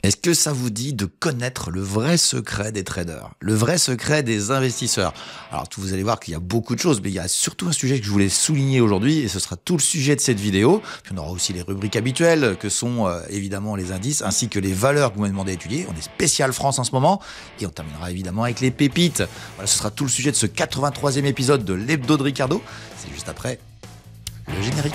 Est-ce que ça vous dit de connaître le vrai secret des traders, le vrai secret des investisseurs? Alors, vous allez voir qu'il y a beaucoup de choses, mais il y a surtout un sujet que je voulais souligner aujourd'hui, et ce sera tout le sujet de cette vidéo. Puis on aura aussi les rubriques habituelles, que sont évidemment les indices, ainsi que les valeurs que vous m'avez demandé d'étudier. On est spécial France en ce moment, et on terminera évidemment avec les pépites. Voilà, ce sera tout le sujet de ce 83e épisode de l'Hebdo de Ricardo. C'est juste après le générique.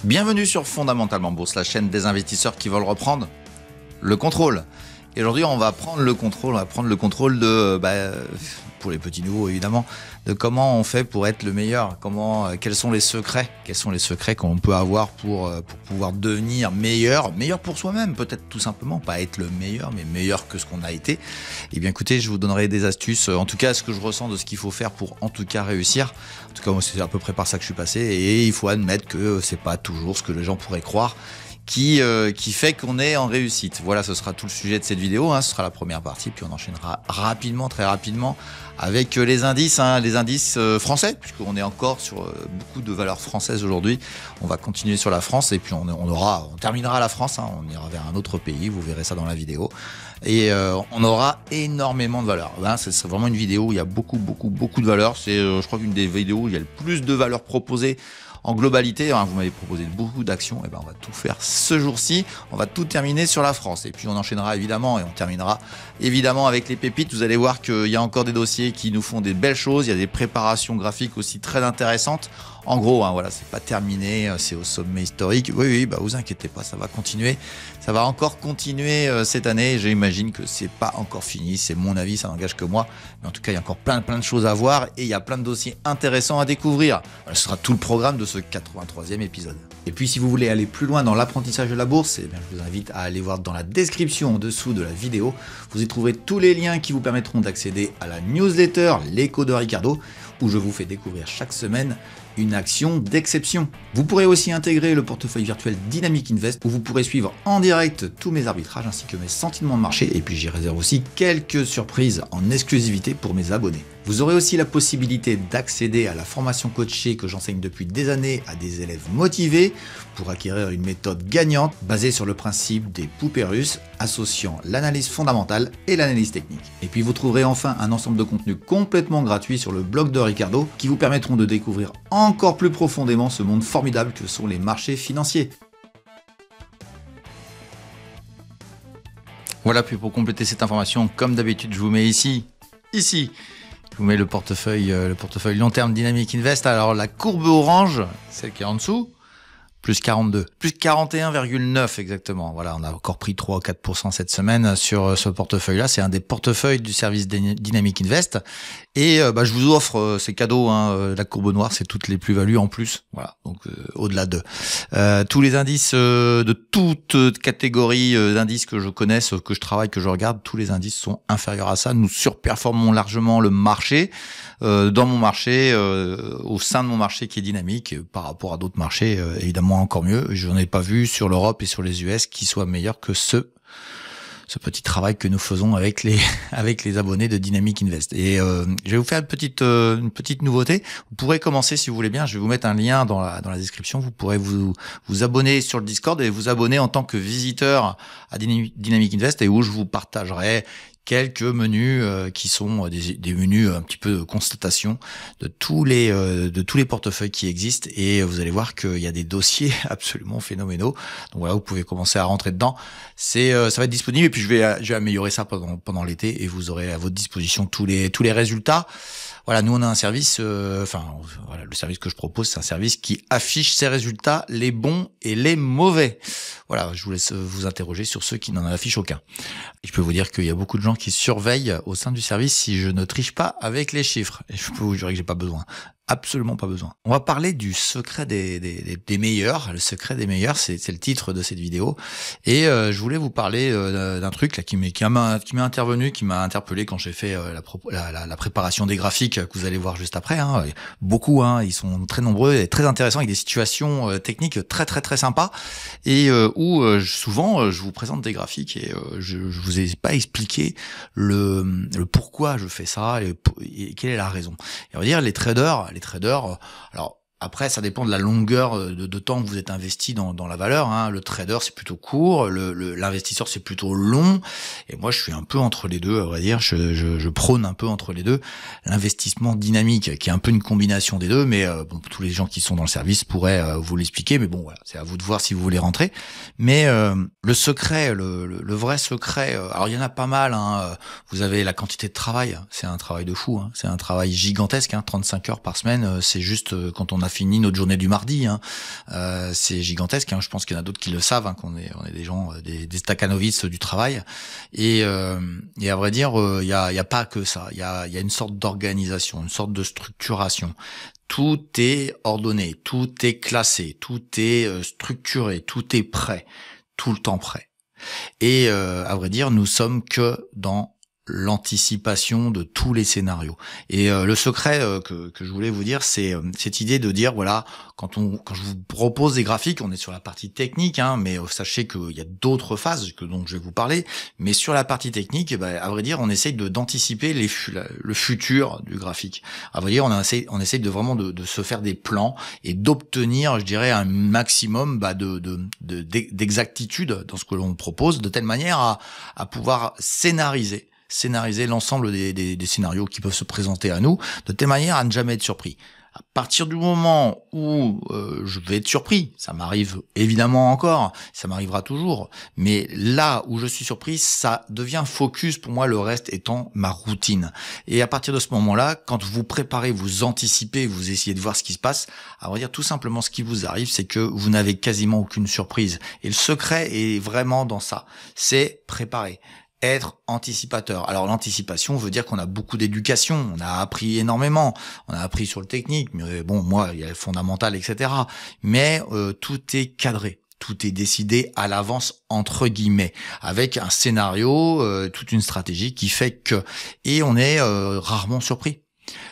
Bienvenue sur Fondamentalement Bourse, la chaîne des investisseurs qui veulent reprendre le contrôle. Et aujourd'hui, on va prendre le contrôle de, pour les petits nouveaux évidemment, de comment on fait pour être le meilleur, quels sont les secrets qu'on peut avoir pour pouvoir devenir meilleur pour soi-même, peut-être tout simplement, pas être le meilleur, mais meilleur que ce qu'on a été. Eh bien écoutez, je vous donnerai des astuces, en tout cas ce que je ressens de ce qu'il faut faire pour en tout cas réussir. En tout cas, moi, c'est à peu près par ça que je suis passé, et il faut admettre que c'est pas toujours ce que les gens pourraient croire qui fait qu'on est en réussite. Voilà, ce sera tout le sujet de cette vidéo, ce sera la première partie, puis on enchaînera très rapidement avec les indices, les indices français, puisqu'on est encore sur beaucoup de valeurs françaises aujourd'hui. On va continuer sur la France, et puis on terminera la France, on ira vers un autre pays, vous verrez ça dans la vidéo, et on aura énormément de valeurs. C'est vraiment une vidéo où il y a beaucoup de valeurs. C'est je crois qu'une des vidéos où il y a le plus de valeurs proposées en globalité. Vous m'avez proposé beaucoup d'actions, et on va tout faire ce jour-ci. On va tout terminer sur la France, et puis on enchaînera évidemment, et on terminera évidemment avec les pépites. Vous allez voir qu'il y a encore des dossiers qui nous font des belles choses. Il y a des préparations graphiques aussi très intéressantes. En gros, voilà, c'est pas terminé, c'est au sommet historique. Oui, vous inquiétez pas, ça va continuer. Ça va encore continuer cette année. J'imagine que c'est pas encore fini. C'est mon avis, ça n'engage que moi. Mais en tout cas, il y a encore plein de choses à voir, et il y a plein de dossiers intéressants à découvrir. Voilà, ce sera tout le programme de ce 83e épisode. Et puis, si vous voulez aller plus loin dans l'apprentissage de la bourse, je vous invite à aller voir dans la description en dessous de la vidéo. Vous y trouverez tous les liens qui vous permettront d'accéder à la newsletter L'Écho de Ricardo, où je vous fais découvrir chaque semaine une action d'exception. Vous pourrez aussi intégrer le portefeuille virtuel Dynamic Invest, où vous pourrez suivre en direct tous mes arbitrages ainsi que mes sentiments de marché, et puis j'y réserve aussi quelques surprises en exclusivité pour mes abonnés. Vous aurez aussi la possibilité d'accéder à la formation coachée que j'enseigne depuis des années à des élèves motivés pour acquérir une méthode gagnante basée sur le principe des poupées russes, associant l'analyse fondamentale et l'analyse technique. Et puis vous trouverez enfin un ensemble de contenus complètement gratuits sur le blog de Ricardo qui vous permettront de découvrir encore plus profondément ce monde formidable que sont les marchés financiers. Voilà, puis pour compléter cette information, comme d'habitude, je vous mets ici, je vous mets le portefeuille long terme Dynamic Invest. Alors la courbe orange, celle qui est en dessous, plus 42, plus 41,9 exactement. Voilà, on a encore pris 3 ou 4% cette semaine sur ce portefeuille-là. C'est un des portefeuilles du service Dynamic Invest. Et je vous offre ces cadeaux. La courbe noire, c'est toutes les plus-values en plus. Voilà, donc au-delà de tous les indices de toute catégorie d'indices que je connaisse, que je travaille, que je regarde, tous les indices sont inférieurs à ça. Nous surperformons largement le marché. Dans mon marché, au sein de mon marché qui est dynamique, par rapport à d'autres marchés, évidemment encore mieux. Je n'en ai pas vu sur l'Europe et sur les US qui soit meilleur que ce petit travail que nous faisons avec les abonnés de Dynamic Invest. Et je vais vous faire une petite nouveauté. Vous pourrez commencer, si vous voulez bien, je vais vous mettre un lien dans la description. Vous pourrez vous abonner sur le Discord et vous abonner en tant que visiteur à Dynamic Invest, et où je vous partagerai quelques menus qui sont des menus un petit peu de constatation de tous les portefeuilles qui existent, et vous allez voir qu'il y a des dossiers absolument phénoménaux. Donc voilà, vous pouvez commencer à rentrer dedans. Ça va être disponible, et puis je vais améliorer ça pendant l'été, et vous aurez à votre disposition tous les résultats. Voilà, nous on a un service, le service que je propose, c'est un service qui affiche ses résultats, les bons et les mauvais. Voilà, je vous laisse vous interroger sur ceux qui n'en affichent aucun. Et je peux vous dire qu'il y a beaucoup de gens qui surveillent au sein du service si je ne triche pas avec les chiffres. Et je peux vous jurer que j'ai pas besoin. Absolument pas besoin. On va parler du secret des meilleurs. Le secret des meilleurs, c'est le titre de cette vidéo. Et je voulais vous parler d'un truc là qui m'a intervenu, qui m'a interpellé quand j'ai fait la préparation des graphiques que vous allez voir juste après. Beaucoup, ils sont très nombreux et très intéressants, avec des situations techniques très très très sympas, et où souvent je vous présente des graphiques et je vous ai pas expliqué le pourquoi je fais ça et quelle est la raison. Et on va dire les traders, alors Après, ça dépend de la longueur de temps que vous êtes investi dans la valeur, hein. Le trader, c'est plutôt court, l'investisseur, c'est plutôt long. Et moi, je suis un peu entre les deux, à vrai dire. Je prône un peu entre les deux. L'investissement dynamique, qui est un peu une combination des deux, mais bon, tous les gens qui sont dans le service pourraient vous l'expliquer. Mais bon, voilà, c'est à vous de voir si vous voulez rentrer. Mais le secret, le vrai secret, alors il y en a pas mal, hein. Vous avez la quantité de travail, c'est un travail de fou, hein. C'est un travail gigantesque, hein. 35 heures par semaine, c'est juste quand on a fini notre journée du mardi, hein. C'est gigantesque, hein. Je pense qu'il y en a d'autres qui le savent, hein, qu'on est des gens, des stakhanovites du travail. Et à vrai dire, il y a pas que ça. Il y a une sorte d'organisation, une sorte de structuration. Tout est ordonné, tout est classé, tout est structuré, tout est prêt, tout le temps prêt. Et à vrai dire, nous sommes que dans l'anticipation de tous les scénarios. Et le secret que je voulais vous dire, c'est cette idée de dire, voilà, quand je vous propose des graphiques, on est sur la partie technique, hein, mais sachez qu'il y a d'autres phases dont je vais vous parler. Mais sur la partie technique, à vrai dire, on essaye d'anticiper le futur du graphique. À vrai dire, on essaye de vraiment de se faire des plans et d'obtenir, je dirais, un maximum d'exactitude dans ce que l'on propose, de telle manière à pouvoir scénariser l'ensemble des scénarios qui peuvent se présenter à nous, de telle manière à ne jamais être surpris. À partir du moment où je vais être surpris, ça m'arrive évidemment encore, ça m'arrivera toujours, mais là où je suis surpris, ça devient focus pour moi, le reste étant ma routine. Et à partir de ce moment-là, quand vous préparez, vous anticipez, vous essayez de voir ce qui se passe, à vrai dire tout simplement ce qui vous arrive, c'est que vous n'avez quasiment aucune surprise. Et le secret est vraiment dans ça, c'est préparer. Être anticipateur. Alors l'anticipation veut dire qu'on a beaucoup d'éducation, on a appris énormément, on a appris sur le technique, mais bon, moi, il y a le fondamental, etc. Mais tout est cadré. Tout est décidé à l'avance, entre guillemets, avec un scénario, toute une stratégie qui fait que... Et on est rarement surpris.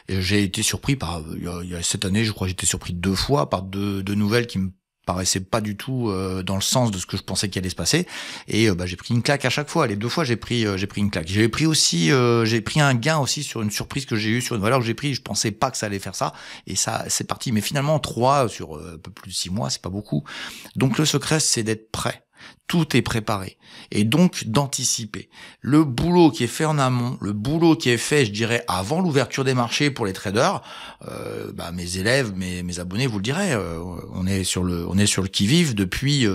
Et j'ai été surpris il y a cette année, je crois que j'ai été surpris 2 fois par deux nouvelles qui me paraissait pas du tout dans le sens de ce que je pensais qu'il allait se passer, et j'ai pris une claque à chaque fois. Les 2 fois j'ai pris une claque. J'ai pris un gain aussi sur une surprise que j'ai eue, sur une valeur que j'ai pris. Je pensais pas que ça allait faire ça, et ça c'est parti. Mais finalement 3 sur un peu plus de 6 mois, c'est pas beaucoup. Donc le secret, c'est d'être prêt. Tout est préparé, et donc d'anticiper. Le boulot qui est fait en amont, le boulot qui est fait, je dirais, avant l'ouverture des marchés pour les traders, mes élèves, mes abonnés vous le diraient, on est sur le qui-vive depuis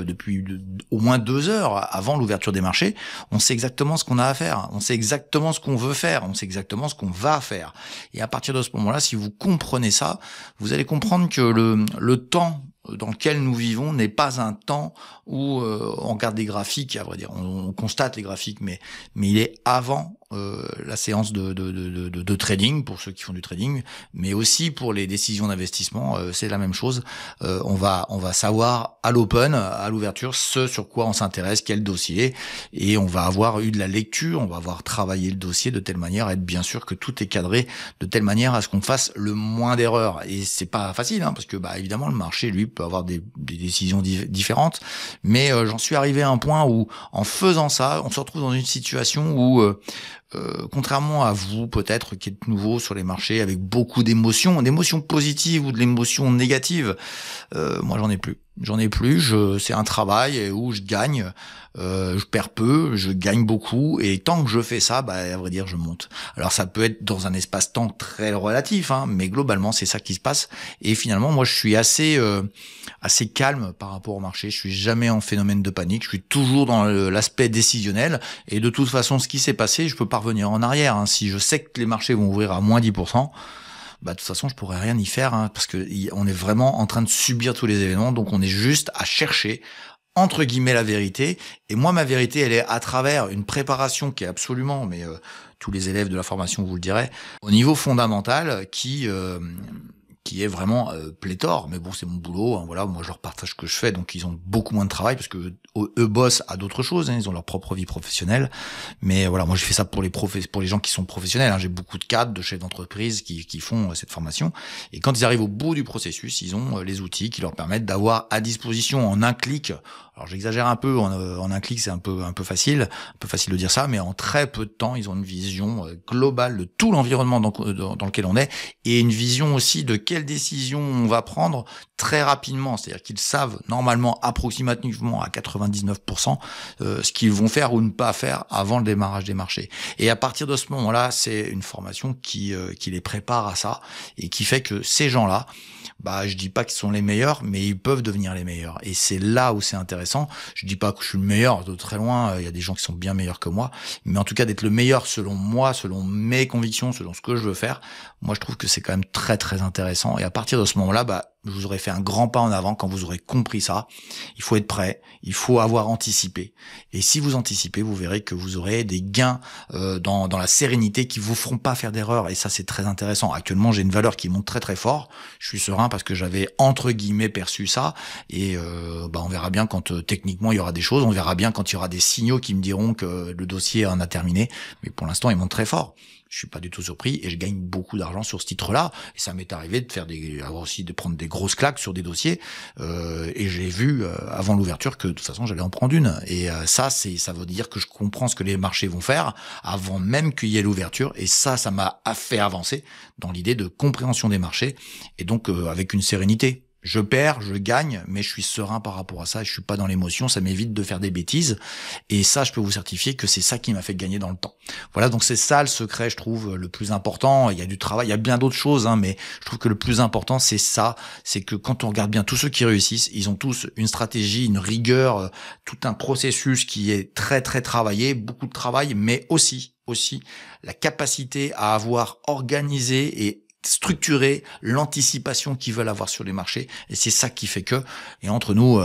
au moins 2 heures avant l'ouverture des marchés. On sait exactement ce qu'on a à faire, on sait exactement ce qu'on veut faire, on sait exactement ce qu'on va faire. Et à partir de ce moment-là, si vous comprenez ça, vous allez comprendre que le temps dans lequel nous vivons n'est pas un temps où on regarde des graphiques, à vrai dire, on constate les graphiques, mais il est avant la séance de trading, pour ceux qui font du trading, mais aussi pour les décisions d'investissement, c'est la même chose. On va savoir à l'open, à l'ouverture, ce sur quoi on s'intéresse, quel dossier, et on va avoir eu de la lecture, on va avoir travaillé le dossier de telle manière à être bien sûr que tout est cadré de telle manière à ce qu'on fasse le moins d'erreurs. Et c'est pas facile, hein, parce que évidemment le marché lui peut avoir des décisions différentes, mais j'en suis arrivé à un point où en faisant ça, on se retrouve dans une situation où contrairement à vous peut-être qui êtes nouveau sur les marchés avec beaucoup d'émotions positives ou de l'émotion négative, moi j'en ai plus. C'est un travail où je gagne, je perds peu, je gagne beaucoup, et tant que je fais ça, à vrai dire, je monte. Alors ça peut être dans un espace-temps très relatif, hein, mais globalement c'est ça qui se passe. Et finalement, moi je suis assez calme par rapport au marché. Je suis jamais en phénomène de panique. Je suis toujours dans l'aspect décisionnel. Et de toute façon, ce qui s'est passé, je peux pas revenir en arrière, hein. Si je sais que les marchés vont ouvrir à moins 10%, de toute façon, je pourrais rien y faire, hein, parce que on est vraiment en train de subir tous les événements. Donc, on est juste à chercher, entre guillemets, la vérité. Et moi, ma vérité, elle est à travers une préparation qui est absolument, mais tous les élèves de la formation vous le diraient, au niveau fondamental, qui est vraiment pléthore. Mais bon, c'est mon boulot, hein, voilà, moi je leur partage ce que je fais, donc ils ont beaucoup moins de travail parce que eux bossent à d'autres choses, hein, ils ont leur propre vie professionnelle. Mais voilà, moi je fais ça pour les gens qui sont professionnels, hein. J'ai beaucoup de cadres, de chefs d'entreprise qui font cette formation, et quand ils arrivent au bout du processus, ils ont les outils qui leur permettent d'avoir à disposition en un clic. Alors j'exagère un peu, en un clic c'est un peu facile de dire ça, mais en très peu de temps ils ont une vision globale de tout l'environnement dans lequel on est, et une vision aussi de quelles décisions on va prendre très rapidement. C'est-à-dire qu'ils savent normalement approximativement à 99% ce qu'ils vont faire ou ne pas faire avant le démarrage des marchés. Et à partir de ce moment-là, c'est une formation qui les prépare à ça et qui fait que ces gens-là, je dis pas qu'ils sont les meilleurs, mais ils peuvent devenir les meilleurs. Et c'est là où c'est intéressant. Je dis pas que je suis le meilleur, de très loin. Il y a des gens qui sont bien meilleurs que moi. Mais en tout cas, d'être le meilleur selon moi, selon mes convictions, selon ce que je veux faire, moi, je trouve que c'est quand même très, très intéressant. Et à partir de ce moment-là, je vous aurais fait un grand pas en avant quand vous aurez compris ça. Il faut être prêt, il faut avoir anticipé. Et si vous anticipez, vous verrez que vous aurez des gains dans la sérénité qui vous feront pas faire d'erreurs. Et ça, c'est très intéressant. Actuellement, j'ai une valeur qui monte très très fort. Je suis serein parce que j'avais entre guillemets perçu ça. Et on verra bien quand techniquement il y aura des choses. On verra bien quand il y aura des signaux qui me diront que le dossier en a terminé. Mais pour l'instant, il monte très fort. Je suis pas du tout surpris et je gagne beaucoup d'argent sur ce titre-là. Et ça m'est arrivé de prendre des grosses claques sur des dossiers. Et j'ai vu avant l'ouverture que de toute façon j'allais en prendre une. Et ça veut dire que je comprends ce que les marchés vont faire avant même qu'il y ait l'ouverture. Et ça m'a fait avancer dans l'idée de compréhension des marchés. Et donc avec une sérénité. Je perds, je gagne, mais je suis serein par rapport à ça. Je suis pas dans l'émotion, ça m'évite de faire des bêtises. Et ça, je peux vous certifier que c'est ça qui m'a fait gagner dans le temps. Voilà, donc c'est ça le secret, je trouve, le plus important. Il y a du travail, il y a bien d'autres choses, mais je trouve que le plus important, c'est ça. C'est que quand on regarde bien tous ceux qui réussissent, ils ont tous une stratégie, une rigueur, tout un processus qui est très, très travaillé, beaucoup de travail, mais aussi la capacité à avoir organisé et structurer l'anticipation qu'ils veulent avoir sur les marchés, et c'est ça qui fait que, et entre nous,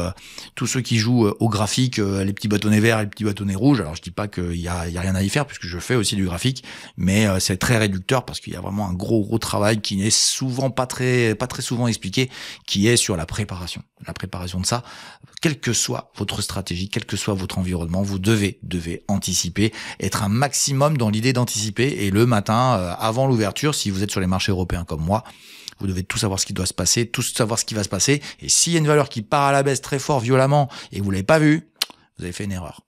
tous ceux qui jouent au graphique, les petits bâtonnets verts et les petits bâtonnets rouges, alors je dis pas qu'il y a rien à y faire puisque je fais aussi du graphique, mais c'est très réducteur parce qu'il y a vraiment un gros travail qui n'est souvent pas très souvent expliqué, qui est sur la préparation de ça. Quelle que soit votre stratégie, quel que soit votre environnement, vous devez anticiper, être un maximum dans l'idée d'anticiper, et le matin, avant l'ouverture, si vous êtes sur les marchés européens comme moi, vous devez tout savoir ce qui doit se passer, tout savoir ce qui va se passer, et s'il y a une valeur qui part à la baisse très fort, violemment, et que vous l'avez pas vue, vous avez fait une erreur.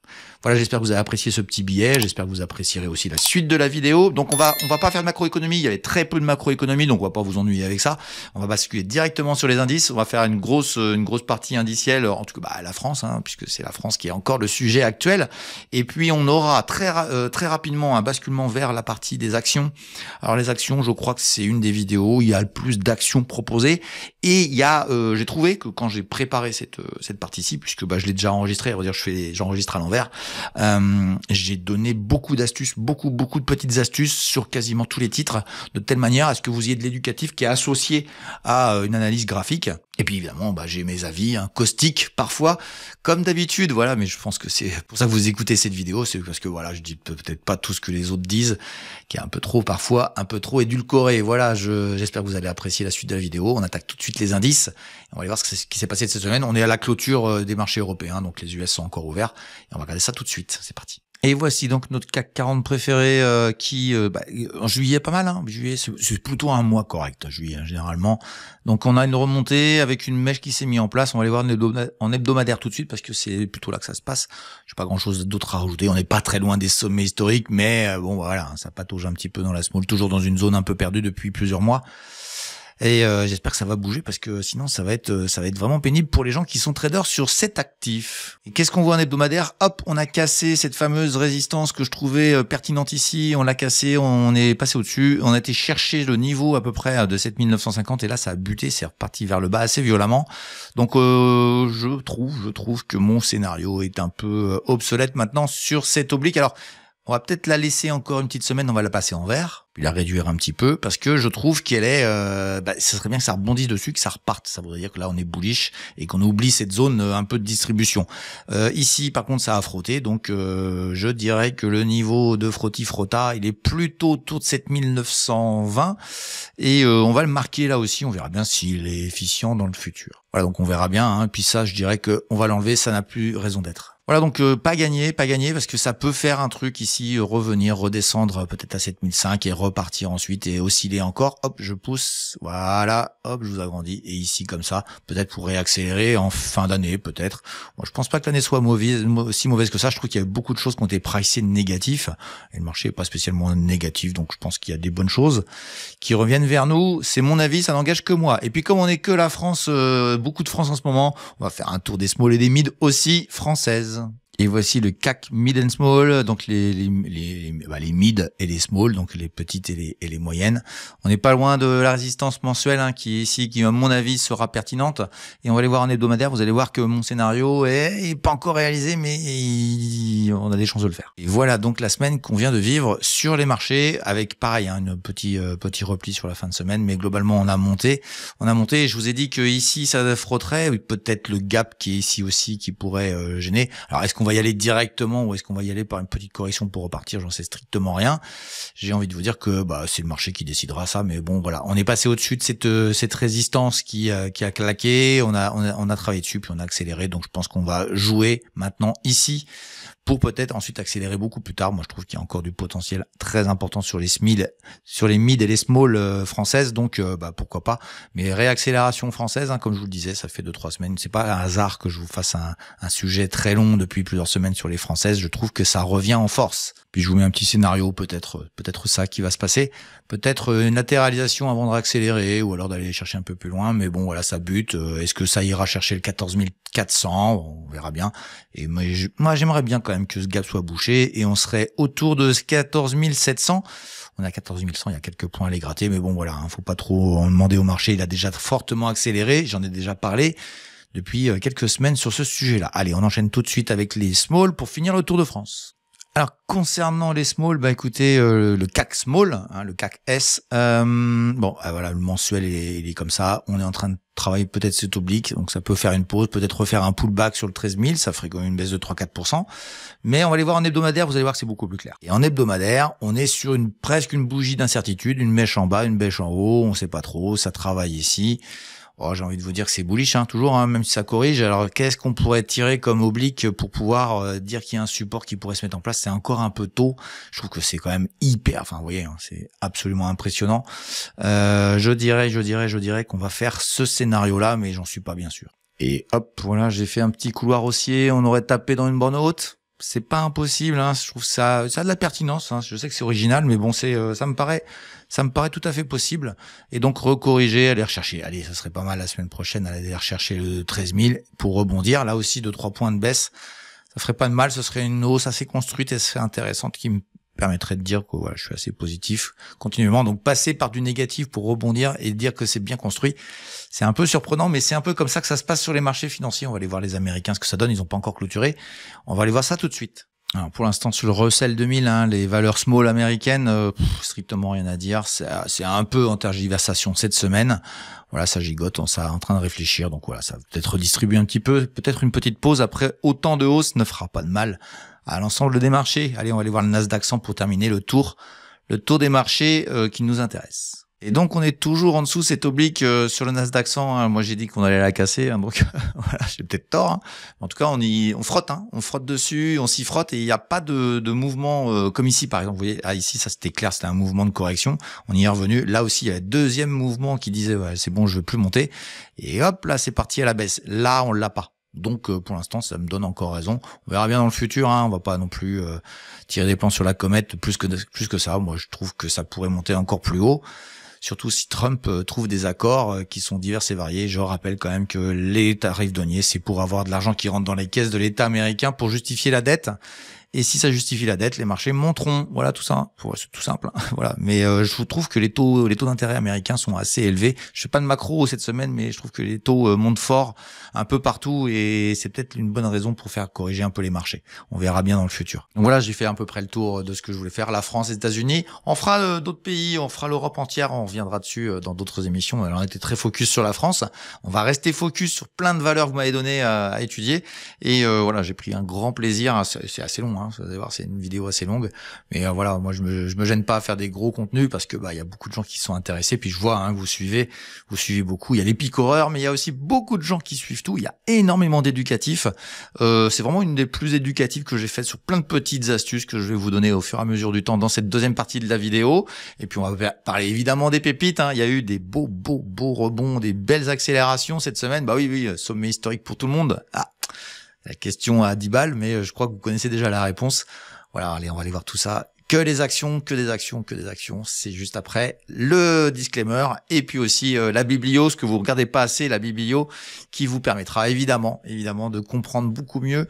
Voilà, j'espère que vous avez apprécié ce petit billet, j'espère que vous apprécierez aussi la suite de la vidéo. Donc on va pas faire de macroéconomie, il y avait très peu de macroéconomie, donc on va pas vous ennuyer avec ça. On va basculer directement sur les indices, on va faire une grosse partie indicielle, en tout cas la France, puisque c'est la France qui est encore le sujet actuel. Et puis on aura très rapidement un basculement vers la partie des actions. Alors les actions, je crois que c'est une des vidéos où il y a le plus d'actions proposées, et il y a j'ai trouvé que quand j'ai préparé cette partie-ci, puisque je l'ai déjà enregistrée, on va dire j'enregistre à l'envers, j'ai donné beaucoup d'astuces, beaucoup de petites astuces sur quasiment tous les titres, de telle manière à ce que vous ayez de l'éducatif qui est associé à une analyse graphique. Et puis évidemment, j'ai mes avis caustiques parfois, comme d'habitude, voilà, mais je pense que c'est pour ça que vous écoutez cette vidéo, c'est parce que je dis peut-être pas tout ce que les autres disent, qui est parfois un peu trop édulcoré. Voilà, j'espère que vous allez apprécier la suite de la vidéo. On attaque tout de suite les indices. On va aller voir ce qui s'est passé cette semaine. On est à la clôture des marchés européens, donc les US sont encore ouverts, et on va regarder ça tout de suite. C'est parti. Et voici donc notre CAC 40 préféré qui, en juillet, pas mal. Juillet, c'est plutôt un mois correct, juillet, généralement. Donc on a une remontée avec une mèche qui s'est mise en place. On va aller voir en hebdomadaire tout de suite parce que c'est plutôt là que ça se passe. J'ai pas grand-chose d'autre à rajouter. On n'est pas très loin des sommets historiques, mais voilà, ça patauge un petit peu dans la small, toujours dans une zone un peu perdue depuis plusieurs mois. Et j'espère que ça va bouger parce que sinon ça va être vraiment pénible pour les gens qui sont traders sur cet actif. Et qu'est-ce qu'on voit en hebdomadaire? Hop, on a cassé cette fameuse résistance que je trouvais pertinente ici, on l'a cassé, on est passé au-dessus, on a été chercher le niveau à peu près de 7950 et là ça a buté, c'est reparti vers le bas assez violemment. Donc je trouve que mon scénario est un peu obsolète maintenant sur cette oblique. Alors on va peut-être la laisser encore une petite semaine, on va la passer en vert, puis la réduire un petit peu, parce que je trouve qu'elle est, ce serait bien que ça rebondisse dessus, que ça reparte. Ça voudrait dire que là on est bullish et qu'on oublie cette zone un peu de distribution. Ici par contre ça a frotté, donc je dirais que le niveau de frotti-frotta, il est plutôt autour de 7920, et on va le marquer là aussi, on verra bien s'il est efficient dans le futur. Voilà, donc on verra bien, puis ça je dirais que on va l'enlever, ça n'a plus raison d'être. Voilà, donc pas gagné parce que ça peut faire un truc ici, revenir, redescendre peut-être à 7005 et repartir ensuite et osciller encore. Hop, je pousse, voilà, hop, je vous agrandis et ici comme ça, peut-être pour réaccélérer en fin d'année, peut-être. Moi, je pense pas que l'année soit si mauvaise que ça. Je trouve qu'il y a beaucoup de choses qui ont été pricées négatifs et le marché est pas spécialement négatif, donc je pense qu'il y a des bonnes choses qui reviennent vers nous. C'est mon avis, ça n'engage que moi. Et puis comme on est que la France, beaucoup de France en ce moment, on va faire un tour des small et des mid aussi françaises. Et voici le CAC Mid and Small, donc les mid et les small, donc les petites et les moyennes. On n'est pas loin de la résistance mensuelle qui est ici, qui à mon avis sera pertinente. Et on va aller voir en hebdomadaire, vous allez voir que mon scénario est pas encore réalisé, mais on a des chances de le faire. Et voilà donc la semaine qu'on vient de vivre sur les marchés, avec pareil, un petit repli sur la fin de semaine, mais globalement on a monté. Et je vous ai dit que ici ça frotterait, peut-être le gap qui est ici aussi qui pourrait gêner. Alors est-ce qu'on va y aller directement ou est-ce qu'on va y aller par une petite correction pour repartir? J'en sais strictement rien. J'ai envie de vous dire que c'est le marché qui décidera ça, mais bon voilà, on est passé au-dessus de cette résistance qui a claqué, on a travaillé dessus puis on a accéléré, donc je pense qu'on va jouer maintenant ici pour peut-être ensuite accélérer beaucoup plus tard. Moi, je trouve qu'il y a encore du potentiel très important sur les mid et les small françaises, donc pourquoi pas. Mais réaccélération française, comme je vous le disais, ça fait 2-3 semaines. C'est pas un hasard que je vous fasse un sujet très long depuis plusieurs semaines sur les françaises. Je trouve que ça revient en force. Puis je vous mets un petit scénario, peut-être ça qui va se passer. Peut-être une latéralisation avant de réaccélérer, ou alors d'aller chercher un peu plus loin. Mais bon, voilà, ça bute. Est-ce que ça ira chercher le 14 400? On verra bien. Et moi, j'aimerais bien quand même que ce gap soit bouché et on serait autour de 14 700. On a 14 100, il y a quelques points à les gratter, mais bon voilà, faut pas trop en demander au marché. Il a déjà fortement accéléré, j'en ai déjà parlé depuis quelques semaines sur ce sujet-là. Allez, on enchaîne tout de suite avec les small pour finir le Tour de France. Alors concernant les small, écoutez, le CAC small, le CAC S, voilà, le mensuel il est comme ça. On est en train de travailler peut-être cet oblique, donc ça peut faire une pause, peut-être refaire un pullback sur le 13 000, ça ferait quand même une baisse de 3-4%. Mais on va aller voir en hebdomadaire, vous allez voir que c'est beaucoup plus clair. Et en hebdomadaire, on est sur presque une bougie d'incertitude, une mèche en bas, une mèche en haut, on sait pas trop, ça travaille ici. Oh, j'ai envie de vous dire que c'est bullish, toujours, même si ça corrige. Alors, qu'est-ce qu'on pourrait tirer comme oblique pour pouvoir dire qu'il y a un support qui pourrait se mettre en place? C'est encore un peu tôt. Je trouve que c'est quand même vous voyez, c'est absolument impressionnant. Je dirais qu'on va faire ce scénario-là, mais j'en suis pas bien sûr. Et hop, voilà, j'ai fait un petit couloir haussier. On aurait tapé dans une borne haute. C'est pas impossible, je trouve ça a de la pertinence, je sais que c'est original, mais bon, ça me paraît tout à fait possible. Et donc recorriger, aller rechercher, ça serait pas mal la semaine prochaine, aller rechercher le 13 000 pour rebondir, là aussi 2-3 points de baisse, ça ferait pas de mal, ce serait une hausse assez construite et assez intéressante qui me permettrait de dire que voilà, je suis assez positif continuellement. Donc passer par du négatif pour rebondir et dire que c'est bien construit, c'est un peu surprenant, mais c'est un peu comme ça que ça se passe sur les marchés financiers. On va aller voir les Américains ce que ça donne, ils n'ont pas encore clôturé. On va aller voir ça tout de suite. Alors pour l'instant sur le Russell 2000, les valeurs small américaines, strictement rien à dire. C'est un peu en tergiversation cette semaine. Voilà, ça gigote, on est en train de réfléchir. Donc voilà, ça va peut-être redistribuer un petit peu, peut-être une petite pause. Après, autant de hausse ne fera pas de mal à l'ensemble des marchés. Allez, on va aller voir le Nasdaq 100 pour terminer le tour des marchés qui nous intéresse. Et donc on est toujours en dessous cet oblique sur le Nasdaq 100. Moi j'ai dit qu'on allait la casser, donc voilà, j'ai peut-être tort. En tout cas on frotte dessus, on s'y frotte et il n'y a pas de mouvement comme ici par exemple. Vous voyez, ici ça c'était clair, c'était un mouvement de correction. On y est revenu. Là aussi il y a un deuxième mouvement qui disait c'est bon, je veux plus monter. Et hop là c'est parti à la baisse. Là on l'a pas. Donc pour l'instant ça me donne encore raison. On verra bien dans le futur, on va pas non plus tirer des plans sur la comète plus que ça. Moi je trouve que ça pourrait monter encore plus haut. Surtout si Trump trouve des accords qui sont divers et variés. Je rappelle quand même que les tarifs douaniers, c'est pour avoir de l'argent qui rentre dans les caisses de l'État américain pour justifier la dette. Et si ça justifie la dette, les marchés monteront. Voilà tout ça. C'est tout simple. Voilà. Mais je trouve que les taux d'intérêt américains sont assez élevés. Je fais pas de macro cette semaine, mais je trouve que les taux montent fort un peu partout et c'est peut-être une bonne raison pour faire corriger un peu les marchés. On verra bien dans le futur. Donc voilà, j'ai fait à peu près le tour de ce que je voulais faire. La France, les États-Unis. On fera d'autres pays, on fera l'Europe entière. On reviendra dessus dans d'autres émissions. Alors, on était très focus sur la France. On va rester focus sur plein de valeurs que vous m'avez données à étudier. Et voilà, j'ai pris un grand plaisir. C'est assez long, hein, vous allez voir, c'est une vidéo assez longue. Mais voilà, moi je me gêne pas à faire des gros contenus parce que il y a beaucoup de gens qui sont intéressés. Puis je vois que vous suivez beaucoup. Il y a les pics horreurs, mais il y a aussi beaucoup de gens qui suivent tout. Il y a énormément d'éducatifs. C'est vraiment une des plus éducatives que j'ai faites sur plein de petites astuces que je vais vous donner au fur et à mesure du temps dans cette deuxième partie de la vidéo. Et puis on va parler évidemment des pépites. Il y a eu des beaux rebonds, des belles accélérations cette semaine. Oui, sommet historique pour tout le monde. La question à 10 balles, mais je crois que vous connaissez déjà la réponse. Voilà, allez, on va aller voir tout ça. Que des actions. C'est juste après le disclaimer et puis aussi la biblio, ce que vous regardez pas assez, la biblio qui vous permettra évidemment de comprendre beaucoup mieux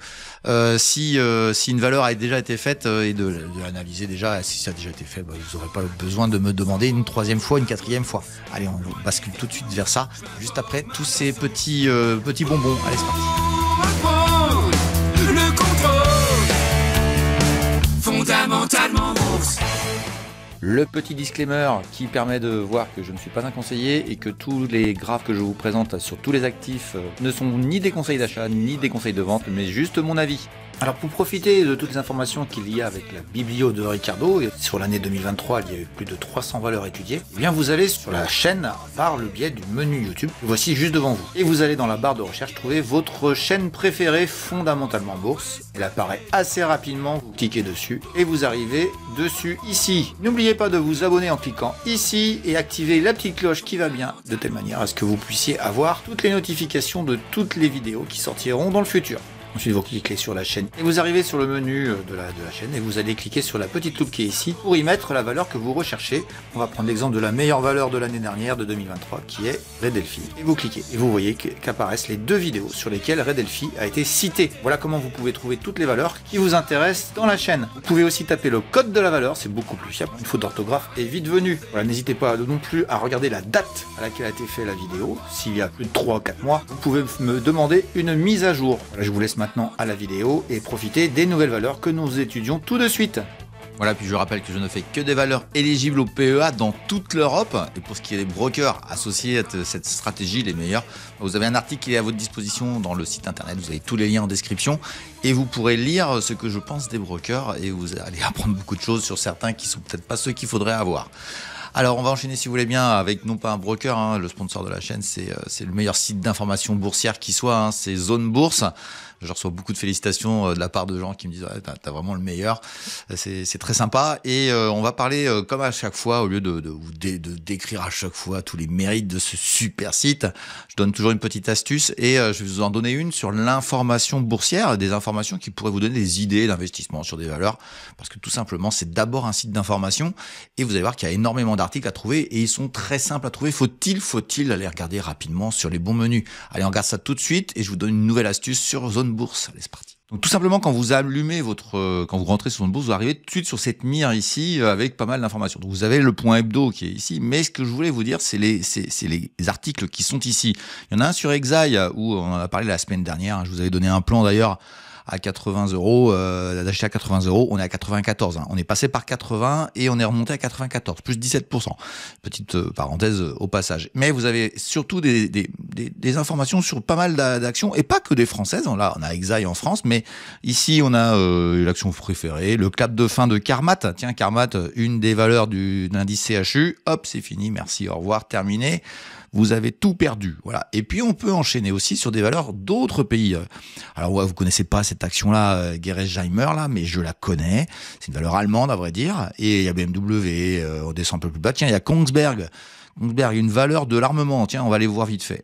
si une valeur a déjà été faite et de l'analyser déjà. Si ça a déjà été fait, vous n'aurez pas besoin de me demander une troisième fois, une quatrième fois. Allez, on bascule tout de suite vers ça, juste après tous ces petits bonbons. Allez, c'est parti. Le contrôle, fondamentalement bourse. Le petit disclaimer qui permet de voir que je ne suis pas un conseiller et que tous les graphes que je vous présente sur tous les actifs ne sont ni des conseils d'achat ni des conseils de vente, mais juste mon avis. Alors pour profiter de toutes les informations qu'il y a avec la biblio de Ricardo, et sur l'année 2023 il y a eu plus de 300 valeurs étudiées, eh bien vous allez sur la chaîne par le biais du menu YouTube, voici juste devant vous. Et vous allez dans la barre de recherche trouver votre chaîne préférée fondamentalement bourse. Elle apparaît assez rapidement, vous cliquez dessus et vous arrivez dessus ici. N'oubliez pas de vous abonner en cliquant ici et activer la petite cloche qui va bien, de telle manière à ce que vous puissiez avoir toutes les notifications de toutes les vidéos qui sortiront dans le futur. Ensuite, vous cliquez sur la chaîne et vous arrivez sur le menu de la chaîne et vous allez cliquer sur la petite loupe qui est ici pour y mettre la valeur que vous recherchez. On va prendre l'exemple de la meilleure valeur de l'année dernière, de 2023, qui est Redelphi. Et vous cliquez et vous voyez qu'apparaissent les deux vidéos sur lesquelles Redelphi a été cité. Voilà comment vous pouvez trouver toutes les valeurs qui vous intéressent dans la chaîne. Vous pouvez aussi taper le code de la valeur, c'est beaucoup plus fiable. Une faute d'orthographe est vite venue. Voilà, n'hésitez pas non plus à regarder la date à laquelle a été faite la vidéo. S'il y a plus de 3 ou 4 mois, vous pouvez me demander une mise à jour. Voilà, je vous laisse maintenant à la vidéo et profiter des nouvelles valeurs que nous étudions tout de suite. Voilà, puis je rappelle que je ne fais que des valeurs éligibles au PEA dans toute l'Europe. Et pour ce qui est des brokers associés à cette stratégie, les meilleurs, vous avez un article qui est à votre disposition dans le site internet. Vous avez tous les liens en description et vous pourrez lire ce que je pense des brokers et vous allez apprendre beaucoup de choses sur certains qui sont peut-être pas ceux qu'il faudrait avoir. Alors on va enchaîner si vous voulez bien avec non pas un broker, le sponsor de la chaîne, c'est le meilleur site d'information boursière qui soit, c'est Zone Bourse. Je reçois beaucoup de félicitations de la part de gens qui me disent ouais, t'as vraiment le meilleur, c'est très sympa et on va parler comme à chaque fois au lieu de décrire à chaque fois tous les mérites de ce super site. Je donne toujours une petite astuce et je vais vous en donner une sur l'information boursière, des informations qui pourraient vous donner des idées d'investissement sur des valeurs parce que tout simplement c'est d'abord un site d'information et vous allez voir qu'il y a énormément d'articles à trouver et ils sont très simples à trouver. Faut-il aller regarder rapidement sur les bons menus. Allez, on regarde ça tout de suite et je vous donne une nouvelle astuce sur Zone Bourse. Allez, c'est parti. Donc tout simplement quand vous allumez quand vous rentrez sur Zone Bourse, vous arrivez tout de suite sur cette mire ici avec pas mal d'informations. Donc vous avez le point hebdo qui est ici, mais ce que je voulais vous dire, c'est les articles qui sont ici. Il y en a un sur Exaï où on en a parlé la semaine dernière. Je vous avais donné un plan d'ailleurs à 80 €, d'acheter à 80 €, on est à 94. On est passé par 80 et on est remonté à 94, plus 17%. Petite parenthèse au passage. Mais vous avez surtout des informations sur pas mal d'actions et pas que des françaises. Là, on a Exaï en France, mais ici on a l'action préférée, le clap de fin de Carmat. Tiens, Carmat, une des valeurs de l'indice CHU. Hop, c'est fini, merci, au revoir, terminé. Vous avez tout perdu, voilà. Et puis on peut enchaîner aussi sur des valeurs d'autres pays. Alors ouais, vous connaissez pas cette action-là, Gerresheimer là, mais je la connais. C'est une valeur allemande à vrai dire. Et il y a BMW, on descend un peu plus bas. Tiens, il y a Kongsberg, une valeur de l'armement. Tiens, on va aller voir vite fait.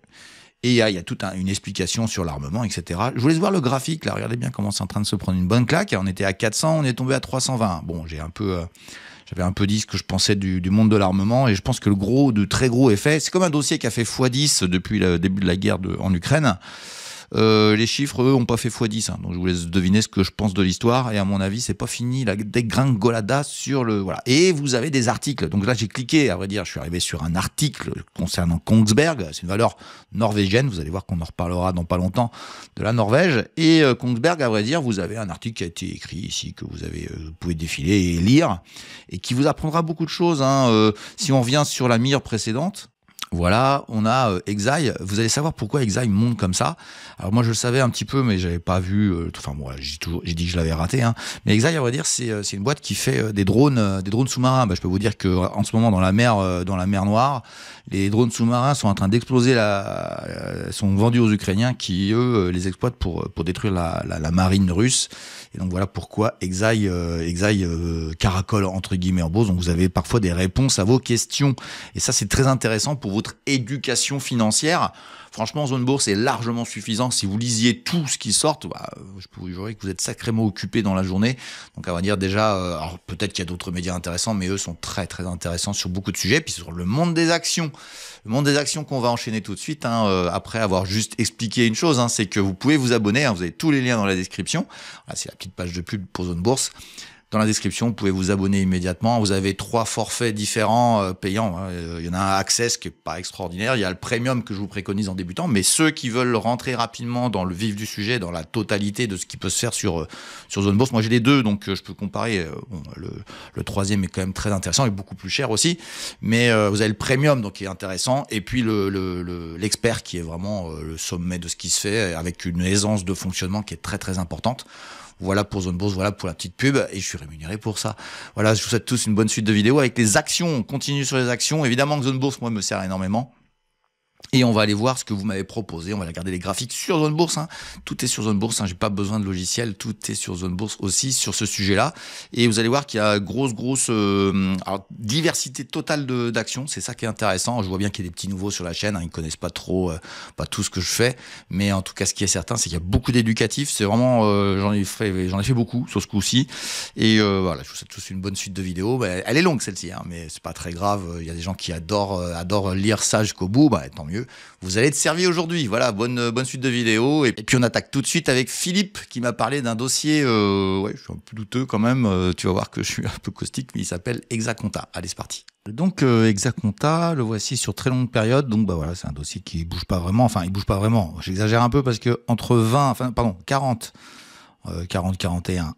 Et il y a toute une explication sur l'armement, etc. Je vous laisse voir le graphique là. Regardez bien comment c'est en train de se prendre une bonne claque. On était à 400, on est tombé à 320. Bon, j'avais un peu dit ce que je pensais du monde de l'armement et je pense que de très gros effet, c'est comme un dossier qui a fait x10 depuis le début de la guerre en Ukraine. Les chiffres, eux, ont pas fait x10. Donc je vous laisse deviner ce que je pense de l'histoire. Et à mon avis, c'est pas fini la dégringolada sur le... Voilà. Et vous avez des articles. Donc là, j'ai cliqué, à vrai dire, je suis arrivé sur un article concernant Kongsberg. C'est une valeur norvégienne. Vous allez voir qu'on en reparlera dans pas longtemps de la Norvège. Et Kongsberg, à vrai dire, vous avez un article qui a été écrit ici, que vous pouvez défiler et lire, et qui vous apprendra beaucoup de choses. Si on revient sur la mire précédente, Voilà, on a Exaï. Vous allez savoir pourquoi Exaï monte comme ça. Alors moi je le savais un petit peu, mais j'avais pas vu. Enfin bon, j'ai dit que je l'avais raté. Hein. Mais Exaï, à vrai dire, c'est une boîte qui fait des drones sous-marins. Bah, je peux vous dire que en ce moment dans la mer Noire, les drones sous-marins sont en train d'exploser sont vendus aux Ukrainiens qui eux les exploitent pour détruire la marine russe. Et donc voilà pourquoi Exaï caracole entre guillemets en bourse. Donc vous avez parfois des réponses à vos questions. Et ça c'est très intéressant pour votre éducation financière. Franchement, Zone Bourse est largement suffisant. Si vous lisiez tout ce qui sort, je peux vous jurer que vous êtes sacrément occupé dans la journée. Donc, on va dire déjà, alors peut-être qu'il y a d'autres médias intéressants, mais eux sont très, très intéressants sur beaucoup de sujets. Puis sur le monde des actions. Le monde des actions qu'on va enchaîner tout de suite, après avoir juste expliqué une chose, c'est que vous pouvez vous abonner. Vous avez tous les liens dans la description. Voilà, c'est la petite page de pub pour Zone Bourse. Dans la description, vous pouvez vous abonner immédiatement. Vous avez 3 forfaits différents payants. Il y en a un Access qui est pas extraordinaire. Il y a le Premium que je vous préconise en débutant. Mais ceux qui veulent rentrer rapidement dans le vif du sujet, dans la totalité de ce qui peut se faire sur Zone Bourse, moi j'ai les deux, donc je peux comparer. Le troisième est quand même très intéressant et beaucoup plus cher aussi. Mais vous avez le Premium, donc qui est intéressant. Et puis l'expert qui est vraiment le sommet de ce qui se fait, avec une aisance de fonctionnement qui est très très importante. Voilà pour Zone Bourse, voilà pour la petite pub, et je suis rémunéré pour ça. Voilà, je vous souhaite tous une bonne suite de vidéos avec les actions. On continue sur les actions. Évidemment que Zone Bourse, moi, me sert énormément. Et on va aller voir ce que vous m'avez proposé. On va regarder les graphiques sur Zone Bourse. Tout est sur Zone Bourse. J'ai pas besoin de logiciel. Tout est sur Zone Bourse aussi sur ce sujet-là. Et vous allez voir qu'il y a grosse diversité totale d'actions. C'est ça qui est intéressant. Je vois bien qu'il y a des petits nouveaux sur la chaîne. Ils connaissent pas trop, pas tout ce que je fais. Mais en tout cas, ce qui est certain, c'est qu'il y a beaucoup d'éducatifs. C'est vraiment, j'en ai fait beaucoup sur ce coup-ci. Et voilà, je vous souhaite tous une bonne suite de vidéos. Elle est longue celle-ci, mais c'est pas très grave. Il y a des gens qui adorent lire ça jusqu'au bout. Tant mieux. Vous allez être servi aujourd'hui. Voilà, bonne suite de vidéos. Et puis on attaque tout de suite avec Philippe qui m'a parlé d'un dossier. Je suis un peu douteux quand même. Tu vas voir que je suis un peu caustique, mais il s'appelle Exaconta. Allez, c'est parti. Donc Exaconta, le voici sur très longue période. Donc voilà, c'est un dossier qui bouge pas vraiment. Enfin, il bouge pas vraiment. J'exagère un peu parce que entre 40, 41.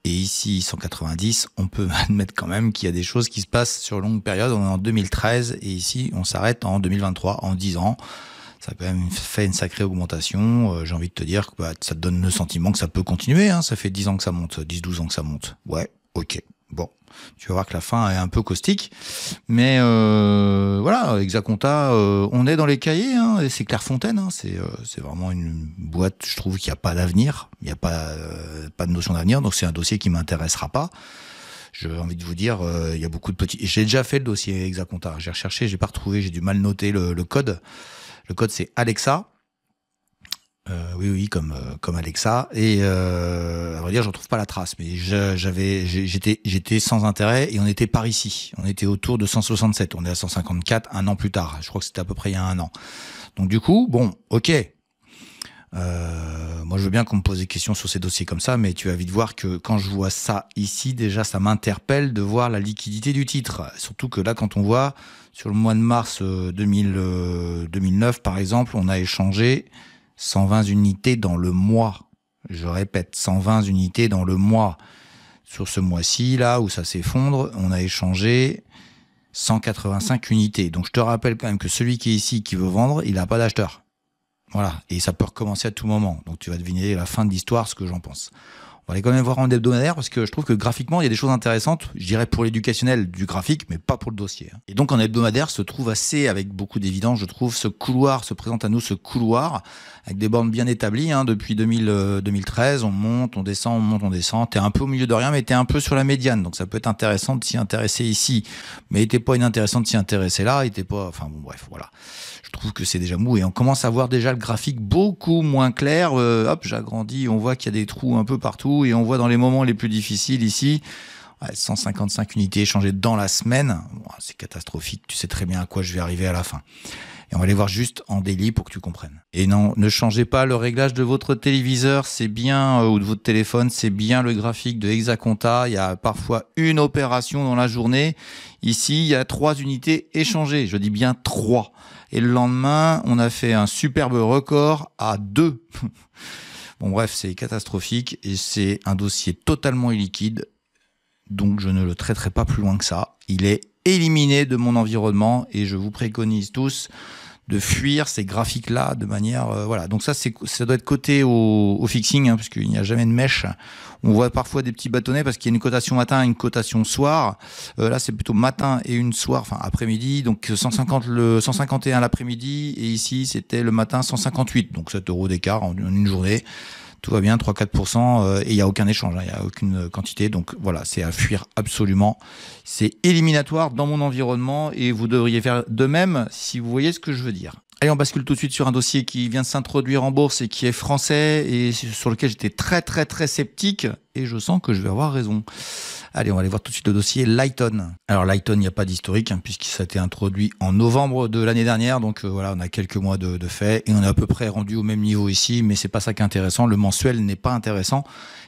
Et ici, 190, on peut admettre quand même qu'il y a des choses qui se passent sur longue période. On est en 2013 et ici, on s'arrête en 2023, en 10 ans. Ça a quand même fait une sacrée augmentation. J'ai envie de te dire que ça te donne le sentiment que ça peut continuer. Ça fait 10 ans que ça monte, 10-12 ans que ça monte. Ouais, ok. Bon, tu vas voir que la fin est un peu caustique. Mais voilà, Exaconta, on est dans les cahiers. Et c'est Clairefontaine. C'est vraiment une boîte, je trouve, qui n'a pas d'avenir. Il n'y a pas de notion d'avenir. Donc c'est un dossier qui ne m'intéressera pas. J'ai envie de vous dire, il y a beaucoup de petits... J'ai déjà fait le dossier Exaconta. J'ai recherché, j'ai pas retrouvé, j'ai du mal noter le code. Le code, c'est Alexa. Oui, comme Alexa. Et à vrai dire, je retrouve pas la trace, mais j'étais sans intérêt et on était par ici. On était autour de 167. On est à 154 un an plus tard. Je crois que c'était à peu près il y a un an. Donc du coup, bon, ok. Moi, je veux bien qu'on me pose des questions sur ces dossiers comme ça, mais tu vas vite voir que quand je vois ça ici, déjà, ça m'interpelle de voir la liquidité du titre. Surtout que là, quand on voit sur le mois de mars 2009, par exemple, on a échangé 120 unités dans le mois. Je répète, 120 unités dans le mois. Sur ce mois-ci, là où ça s'effondre, on a échangé 185 unités. Donc, je te rappelle quand même que celui qui est ici, qui veut vendre, il n'a pas d'acheteur. Voilà, et ça peut recommencer à tout moment. Donc tu vas deviner la fin de l'histoire, ce que j'en pense. On va aller quand même voir en hebdomadaire parce que je trouve que graphiquement, il y a des choses intéressantes, je dirais pour l'éducationnel du graphique, mais pas pour le dossier. Et donc en hebdomadaire se trouve assez, avec beaucoup d'évidence, je trouve, se présente à nous ce couloir, avec des bornes bien établies. Depuis 2013, on monte, on descend, on monte, on descend. T'es un peu au milieu de rien, mais t'es un peu sur la médiane. Donc ça peut être intéressant de s'y intéresser ici. Mais il n'était pas inintéressant de s'y intéresser là, il était pas... Enfin bon, bref, voilà. Je trouve que c'est déjà mou et on commence à voir déjà le graphique beaucoup moins clair. Hop, j'agrandis, on voit qu'il y a des trous un peu partout et on voit dans les moments les plus difficiles ici, 155 unités échangées dans la semaine. Bon, c'est catastrophique, tu sais très bien à quoi je vais arriver à la fin. Et on va aller voir juste en daily pour que tu comprennes. Et non, ne changez pas le réglage de votre téléviseur, c'est bien, ou de votre téléphone, c'est bien le graphique de Exaconta. Il y a parfois une opération dans la journée. Ici, il y a 3 unités échangées. Je dis bien 3. Et le lendemain, on a fait un superbe record à 2. Bon, bref, c'est catastrophique et c'est un dossier totalement illiquide. Donc, je ne le traiterai pas plus loin que ça. Il est éliminer de mon environnement et je vous préconise tous de fuir ces graphiques-là de manière... voilà. Donc ça doit être coté au fixing, hein, parce qu'il n'y a jamais de mèche. On voit parfois des petits bâtonnets parce qu'il y a une cotation matin et une cotation soir. Là, c'est plutôt matin et une soir, enfin après-midi. Donc 151 l'après-midi et ici, c'était le matin 158. Donc 7 € d'écart en une journée. Tout va bien, 3-4%, et il n'y a aucun échange, il n'y a aucune quantité. Donc voilà, c'est à fuir absolument. C'est éliminatoire dans mon environnement et vous devriez faire de même si vous voyez ce que je veux dire. Allez, on bascule tout de suite sur un dossier qui vient de s'introduire en bourse et qui est français et sur lequel j'étais très sceptique et je sens que je vais avoir raison. Allez, on va aller voir tout de suite le dossier Lighton. Alors Lighton, il n'y a pas d'historique puisque ça a été introduit en novembre de l'année dernière. Donc voilà, on a quelques mois de fait et on est à peu près rendu au même niveau ici. Mais c'est pas ça qui est intéressant. Le mensuel n'est pas intéressant.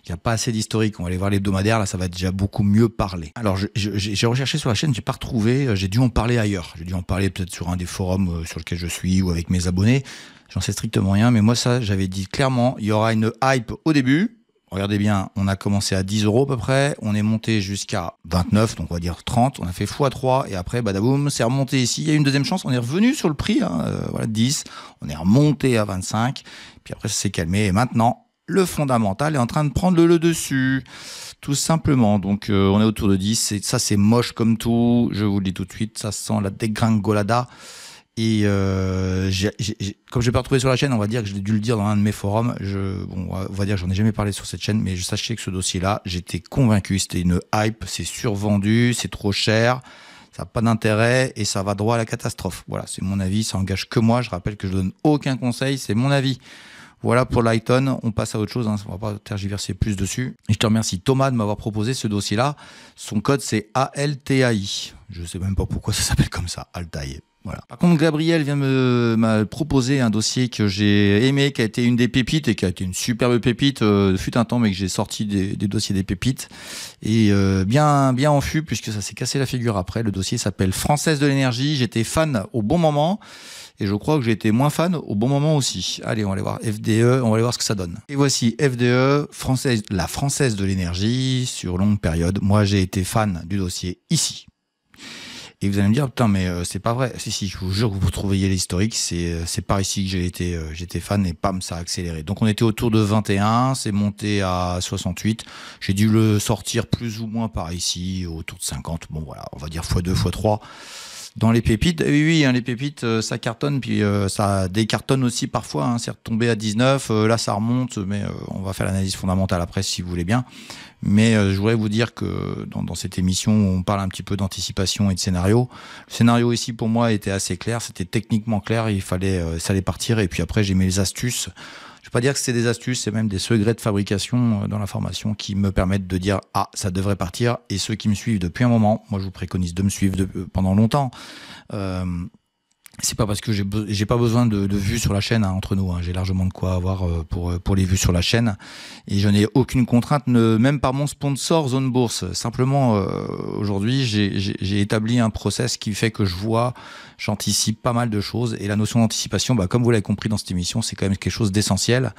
Il n'y a pas assez d'historique. On va aller voir l'hebdomadaire. Là, ça va déjà beaucoup mieux parler. Alors j'ai recherché sur la chaîne, j'ai pas retrouvé. J'ai dû en parler ailleurs. J'ai dû en parler peut-être sur un des forums sur lequel je suis ou avec mes abonnés. J'en sais strictement rien. Mais moi, ça, j'avais dit clairement, il y aura une hype au début. Regardez bien, on a commencé à 10 € à peu près, on est monté jusqu'à 29, donc on va dire 30, on a fait x3 et après, badaboum, c'est remonté ici. Il y a eu une deuxième chance, on est revenu sur le prix, voilà, 10, on est remonté à 25, puis après ça s'est calmé et maintenant, le fondamental est en train de prendre le dessus, tout simplement. Donc on est autour de 10, et ça c'est moche comme tout, je vous le dis tout de suite, ça sent la dégringolada. Et comme je l'ai pas retrouvé sur la chaîne, on va dire que j'ai dû le dire dans un de mes forums. On va dire que j'en ai jamais parlé sur cette chaîne, mais sachez que ce dossier-là, j'étais convaincu, c'était une hype, c'est survendu, c'est trop cher, ça n'a pas d'intérêt et ça va droit à la catastrophe. Voilà, c'est mon avis, ça engage que moi. Je rappelle que je donne aucun conseil, c'est mon avis. Voilà pour Lighton, on passe à autre chose, hein, on va pas tergiverser plus dessus. Et je te remercie Thomas de m'avoir proposé ce dossier-là. Son code c'est ALTAI. Je sais même pas pourquoi ça s'appelle comme ça, Altaï. Voilà. Par contre, Gabriel m'a proposé un dossier que j'ai aimé, qui a été une des pépites et qui a été une superbe pépite. Fut un temps, mais que j'ai sorti des dossiers des pépites et bien en fût puisque ça s'est cassé la figure après. Le dossier s'appelle Française de l'énergie. J'étais fan au bon moment et je crois que j'ai été moins fan au bon moment aussi. Allez, on va aller voir FDE, on va aller voir ce que ça donne. Et voici FDE, la Française de l'énergie sur longue période. Moi, j'ai été fan du dossier ici. Et vous allez me dire, putain, mais c'est pas vrai. Si, je vous jure que vous trouviez l'historique, c'est par ici que j'étais fan et pam, ça a accéléré. Donc on était autour de 21, c'est monté à 68. J'ai dû le sortir plus ou moins par ici, autour de 50. Bon voilà, on va dire x2, x3. Dans les pépites, oui, hein, les pépites, ça cartonne, puis ça décartonne aussi parfois, hein, c'est retombé à 19, là ça remonte, mais on va faire l'analyse fondamentale après si vous voulez bien. Mais je voudrais vous dire que dans cette émission, on parle un petit peu d'anticipation et de scénario. Le scénario ici, pour moi, était assez clair, c'était techniquement clair, ça allait partir, et puis après j'ai mes astuces. Je ne vais pas dire que c'est des astuces, c'est même des secrets de fabrication dans la formation qui me permettent de dire « Ah, ça devrait partir ». Et ceux qui me suivent depuis un moment, moi je vous préconise de me suivre pendant longtemps. C'est pas parce que j'ai pas besoin de vues sur la chaîne, hein, entre nous. Hein. J'ai largement de quoi avoir pour les vues sur la chaîne. Et je n'ai aucune contrainte, même par mon sponsor Zone Bourse. Simplement, aujourd'hui, j'ai établi un process qui fait que j'anticipe pas mal de choses. Et la notion d'anticipation, comme vous l'avez compris dans cette émission, c'est quand même quelque chose d'essentiel.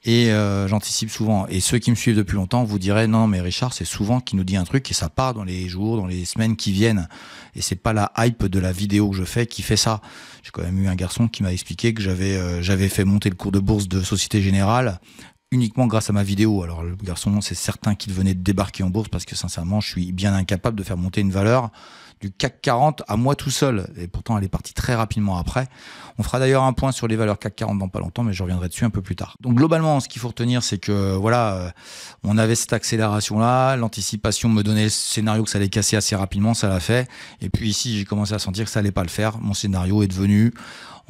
Et j'anticipe souvent. Et ceux qui me suivent depuis longtemps vous diraient non mais Richard, c'est souvent qui nous dit un truc et ça part dans les jours, dans les semaines qui viennent. Et c'est pas la hype de la vidéo que je fais qui fait ça. J'ai quand même eu un garçon qui m'a expliqué que j'avais fait monter le cours de bourse de Société Générale uniquement grâce à ma vidéo. Alors le garçon, c'est certain qu'il venait de débarquer en bourse parce que sincèrement, je suis bien incapable de faire monter une valeur du CAC 40 à moi tout seul. Et pourtant, elle est partie très rapidement après. On fera d'ailleurs un point sur les valeurs CAC 40 dans pas longtemps, mais je reviendrai dessus un peu plus tard. Donc globalement, ce qu'il faut retenir, c'est que voilà, on avait cette accélération-là. L'anticipation me donnait le scénario que ça allait casser assez rapidement, ça l'a fait. Et puis ici, j'ai commencé à sentir que ça allait pas le faire. Mon scénario est devenu...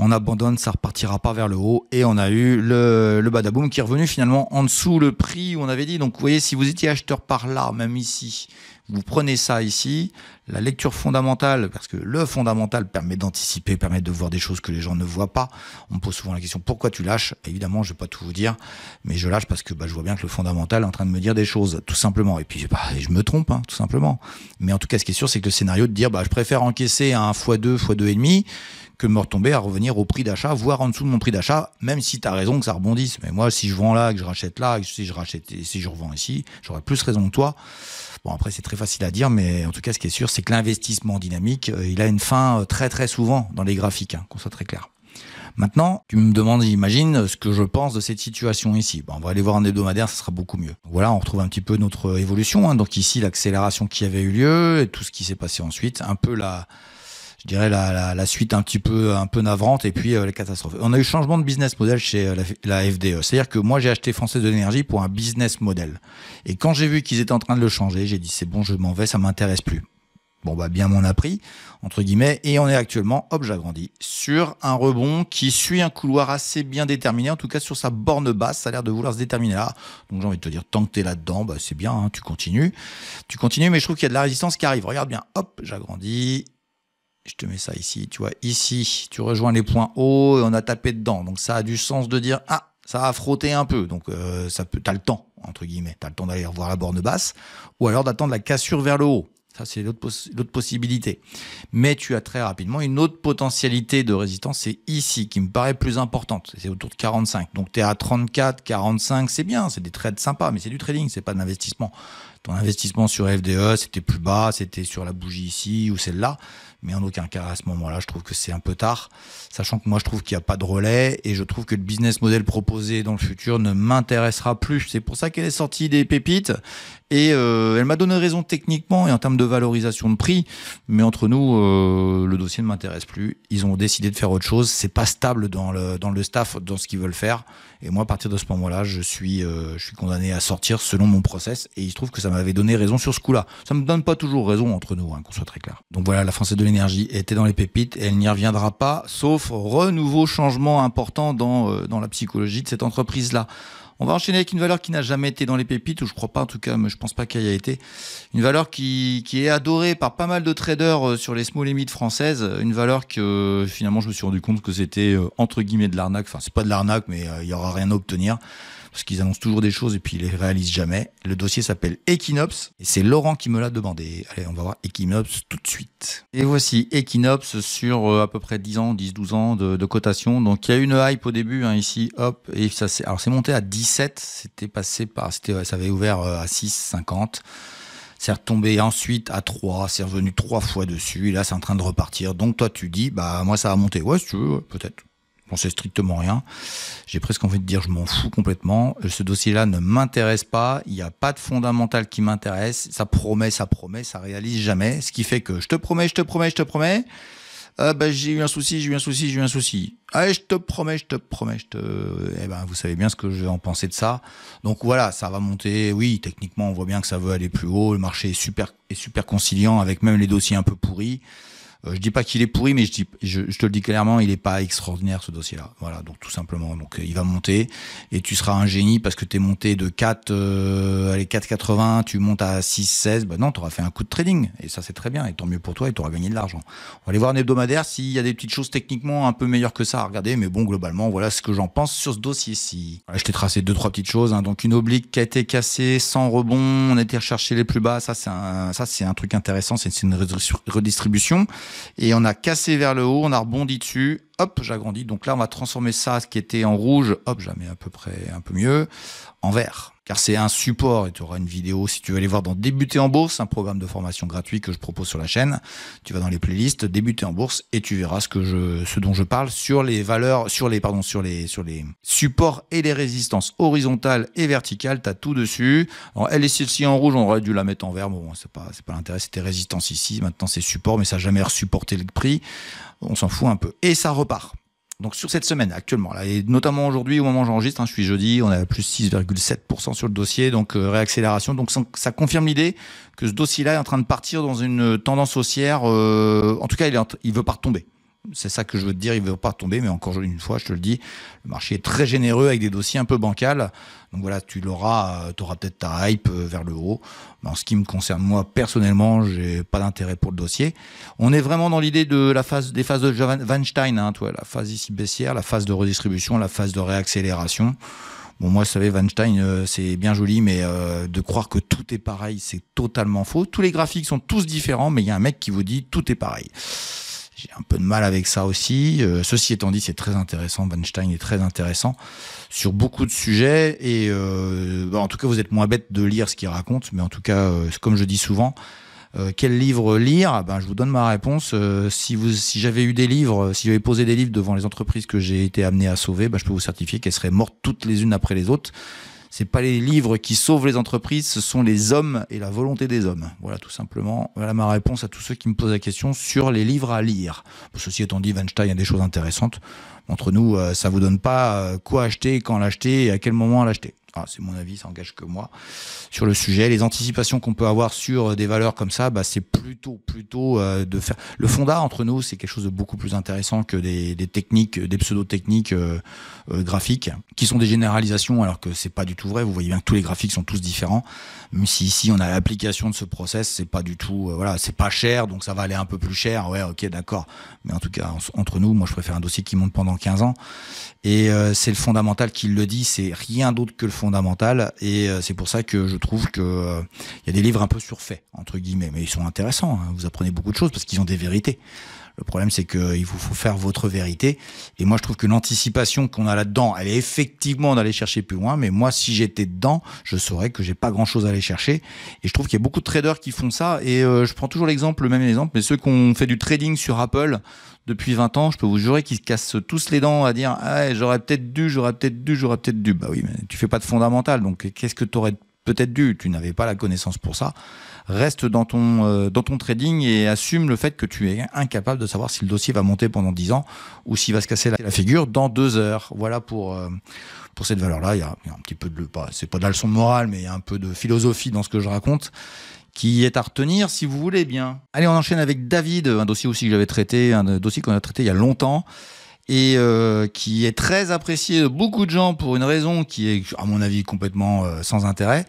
On abandonne, ça repartira pas vers le haut. Et on a eu le badaboom qui est revenu finalement en dessous le prix où on avait dit. Donc vous voyez, si vous étiez acheteur par là, même ici, vous prenez ça ici, la lecture fondamentale, parce que le fondamental permet d'anticiper, permet de voir des choses que les gens ne voient pas. On me pose souvent la question, pourquoi tu lâches? Évidemment, je vais pas tout vous dire, mais je lâche parce que je vois bien que le fondamental est en train de me dire des choses, tout simplement. Et puis je me trompe, hein, tout simplement. Mais en tout cas, ce qui est sûr, c'est que le scénario de dire, je préfère encaisser un x2, x2,5, que de me retomber à revenir au prix d'achat, voire en dessous de mon prix d'achat, même si tu as raison que ça rebondisse. Mais moi, si je vends là, que je rachète là, si je revends ici, j'aurais plus raison que toi. Bon, après, c'est très facile à dire, mais en tout cas, ce qui est sûr, c'est que l'investissement dynamique, il a une fin très très souvent dans les graphiques, qu'on soit très clair. Maintenant, tu me demandes, j'imagine, ce que je pense de cette situation ici. Bon, on va aller voir en hebdomadaire, ça sera beaucoup mieux. Voilà, on retrouve un petit peu notre évolution. Donc ici, l'accélération qui avait eu lieu et tout ce qui s'est passé ensuite. Un peu la suite un peu navrante et puis la catastrophe. On a eu changement de business model chez la FDE. C'est-à-dire que moi, j'ai acheté Française de l'énergie pour un business model. Et quand j'ai vu qu'ils étaient en train de le changer, j'ai dit c'est bon, je m'en vais, ça m'intéresse plus. Bon, bah, bien m'en a pris, entre guillemets, et on est actuellement, hop, j'agrandis, sur un rebond qui suit un couloir assez bien déterminé, en tout cas sur sa borne basse, ça a l'air de vouloir se déterminer là. Donc j'ai envie de te dire, tant que t'es là-dedans, bah, c'est bien, tu continues, mais je trouve qu'il y a de la résistance qui arrive. Regarde bien, hop, j'agrandis, je te mets ça ici, tu vois, ici, tu rejoins les points hauts et on a tapé dedans. Donc ça a du sens de dire, ça a frotté un peu, donc t'as le temps, entre guillemets, t'as le temps d'aller revoir la borne basse, ou alors d'attendre la cassure vers le haut. Ça, c'est l'autre possibilité. Mais tu as très rapidement une autre potentialité de résistance, c'est ici, qui me paraît plus importante. C'est autour de 45. Donc, tu es à 34, 45, c'est bien, c'est des trades sympas, mais c'est du trading, c'est pas de l'investissement. Ton investissement sur FDE, c'était plus bas, c'était sur la bougie ici ou celle-là. Mais en aucun cas, à ce moment-là, je trouve que c'est un peu tard. Sachant que moi, je trouve qu'il n'y a pas de relais et je trouve que le business model proposé dans le futur ne m'intéressera plus. C'est pour ça qu'elle est sortie des pépites et elle m'a donné raison techniquement et en termes de valorisation de prix. Mais entre nous, le dossier ne m'intéresse plus. Ils ont décidé de faire autre chose. C'est pas stable dans le staff, dans ce qu'ils veulent faire. Et moi, à partir de ce moment-là, je suis condamné à sortir selon mon process. Et il se trouve que ça m'avait donné raison sur ce coup-là. Ça me donne pas toujours raison entre nous, qu'on soit très clair. Donc voilà, la Française de l'énergie était dans les pépites et elle n'y reviendra pas, sauf renouveau changement important dans la psychologie de cette entreprise-là. On va enchaîner avec une valeur qui n'a jamais été dans les pépites, ou je crois pas en tout cas, mais je pense pas qu'elle y ait été. Une valeur qui est adorée par pas mal de traders sur les small limits françaises. Une valeur que finalement je me suis rendu compte que c'était entre guillemets de l'arnaque. Enfin, c'est pas de l'arnaque, mais il y aura rien à obtenir. Parce qu'ils annoncent toujours des choses et puis ils les réalisent jamais. Le dossier s'appelle Equinox et c'est Laurent qui me l'a demandé. Allez, on va voir Equinox tout de suite. Et voici Equinox sur à peu près 10-12 ans de cotation. Donc il y a une hype au début ici, hop, et ça c'est monté à 17, ça avait ouvert à 6,50. C'est retombé ensuite à 3, c'est revenu 3 fois dessus et là c'est en train de repartir. Donc toi tu dis bah moi ça va monter. Ouais, si tu veux, peut-être. J'en sais strictement rien. J'ai presque envie de dire je m'en fous complètement. Ce dossier-là ne m'intéresse pas. Il n'y a pas de fondamental qui m'intéresse. Ça promet, ça réalise jamais. Ce qui fait que je te promets. J'ai eu un souci. Allez, je te promets. Eh ben, vous savez bien ce que je vais en penser de ça. Donc voilà, ça va monter. Oui, techniquement, on voit bien que ça veut aller plus haut. Le marché est super conciliant avec même les dossiers un peu pourris. Je dis pas qu'il est pourri, mais je te le dis clairement, il est pas extraordinaire ce dossier-là. Voilà, donc tout simplement, donc il va monter et tu seras un génie parce que t'es monté de 4,80, tu montes à 6,16. Ben non, t'auras fait un coup de trading et ça c'est très bien et tant mieux pour toi et t'auras gagné de l'argent. On va aller voir un hebdomadaire s'il y a des petites choses techniquement un peu meilleures que ça à regarder, mais bon globalement voilà ce que j'en pense sur ce dossier-ci. Voilà, je t'ai tracé 2-3 petites choses. Donc une oblique qui a été cassée sans rebond, on a été rechercher les plus bas. Ça c'est un truc intéressant, c'est une redistribution. Et on a cassé vers le haut, on a rebondi dessus, hop, j'agrandis. Donc là, on va transformer ça, ce qui était en rouge, hop, je la mets à peu près un peu mieux, en vert. Car c'est un support, et tu auras une vidéo, si tu veux aller voir dans Débuter en bourse, un programme de formation gratuit que je propose sur la chaîne. Tu vas dans les playlists, Débuter en bourse, et tu verras ce dont je parle sur les valeurs, sur les supports et les résistances horizontales et verticales. T'as tout dessus. Alors, elle est celle-ci en rouge, on aurait dû la mettre en vert. Bon, c'est pas l'intérêt, c'était résistance ici. Maintenant, c'est support, mais ça n'a jamais supporté le prix. On s'en fout un peu. Et ça repart. Donc sur cette semaine actuellement, là, et notamment aujourd'hui au moment où j'enregistre, je suis jeudi, on est à plus 6,7% sur le dossier, donc réaccélération. Donc ça confirme l'idée que ce dossier-là est en train de partir dans une tendance haussière. En tout cas, il veut pas retomber. C'est ça que je veux te dire, il veut pas retomber, mais encore une fois, je te le dis, le marché est très généreux avec des dossiers un peu bancals. Donc voilà, tu auras peut-être ta hype vers le haut. Mais en ce qui me concerne, moi, personnellement, j'ai pas d'intérêt pour le dossier. On est vraiment dans l'idée de des phases de Weinstein, toi, la phase ici baissière, la phase de redistribution, la phase de réaccélération. Bon, moi, vous savez, Weinstein, c'est bien joli, mais de croire que tout est pareil, c'est totalement faux. Tous les graphiques sont tous différents, mais il y a un mec qui vous dit tout est pareil. J'ai un peu de mal avec ça aussi. Ceci étant dit, c'est très intéressant. Weinstein est très intéressant sur beaucoup de sujets. Et en tout cas, vous êtes moins bête de lire ce qu'il raconte. Mais en tout cas, comme je dis souvent, quel livre lire? Je vous donne ma réponse. Si j'avais eu des livres, si j'avais posé des livres devant les entreprises que j'ai été amené à sauver, je peux vous certifier qu'elles seraient mortes toutes les unes après les autres. C'est pas les livres qui sauvent les entreprises, ce sont les hommes et la volonté des hommes. Voilà, tout simplement. Voilà ma réponse à tous ceux qui me posent la question sur les livres à lire. Ceci étant dit, Weinstein a des choses intéressantes. Entre nous, ça vous donne pas quoi acheter, quand l'acheter et à quel moment l'acheter. C'est mon avis, ça engage que moi. Sur le sujet, les anticipations qu'on peut avoir sur des valeurs comme ça, c'est plutôt de faire. Le fonda, entre nous, c'est quelque chose de beaucoup plus intéressant que des techniques, des pseudo-techniques graphiques, qui sont des généralisations, alors que c'est pas du tout vrai. Vous voyez bien que tous les graphiques sont tous différents. Même si ici on a l'application de ce process, c'est pas du tout, c'est pas cher, donc ça va aller un peu plus cher. Ouais, ok, d'accord. Mais en tout cas, entre nous, moi, je préfère un dossier qui monte pendant 15 ans. Et c'est le fondamental qui le dit, c'est rien d'autre que le fondamental. Et c'est pour ça que je trouve que y a des livres un peu surfaits, entre guillemets, mais ils sont intéressants. Vous apprenez beaucoup de choses parce qu'ils ont des vérités. Le problème, c'est qu'il vous faut faire votre vérité. Et moi, je trouve que l'anticipation qu'on a là-dedans, elle est effectivement d'aller chercher plus loin. Mais moi, si j'étais dedans, je saurais que j'ai pas grand-chose à aller chercher. Et je trouve qu'il y a beaucoup de traders qui font ça. Et je prends toujours le même exemple, mais ceux qui ont fait du trading sur Apple depuis 20 ans, je peux vous jurer qu'ils se cassent tous les dents à dire « Ah, j'aurais peut-être dû. » Bah oui, mais tu fais pas de fondamental. Donc, qu'est-ce que tu aurais peut-être dû? Tu n'avais pas la connaissance pour ça. Reste dans ton trading et assume le fait que tu es incapable de savoir si le dossier va monter pendant 10 ans ou s'il va se casser la figure dans 2 heures. Voilà pour cette valeur-là. Il y a un petit peu c'est pas de la leçon de morale, mais il y a un peu de philosophie dans ce que je raconte qui est à retenir si vous voulez bien. Allez, on enchaîne avec David, un dossier aussi que j'avais traité, un dossier qu'on a traité il y a longtemps et qui est très apprécié de beaucoup de gens pour une raison qui est, à mon avis, complètement sans intérêt.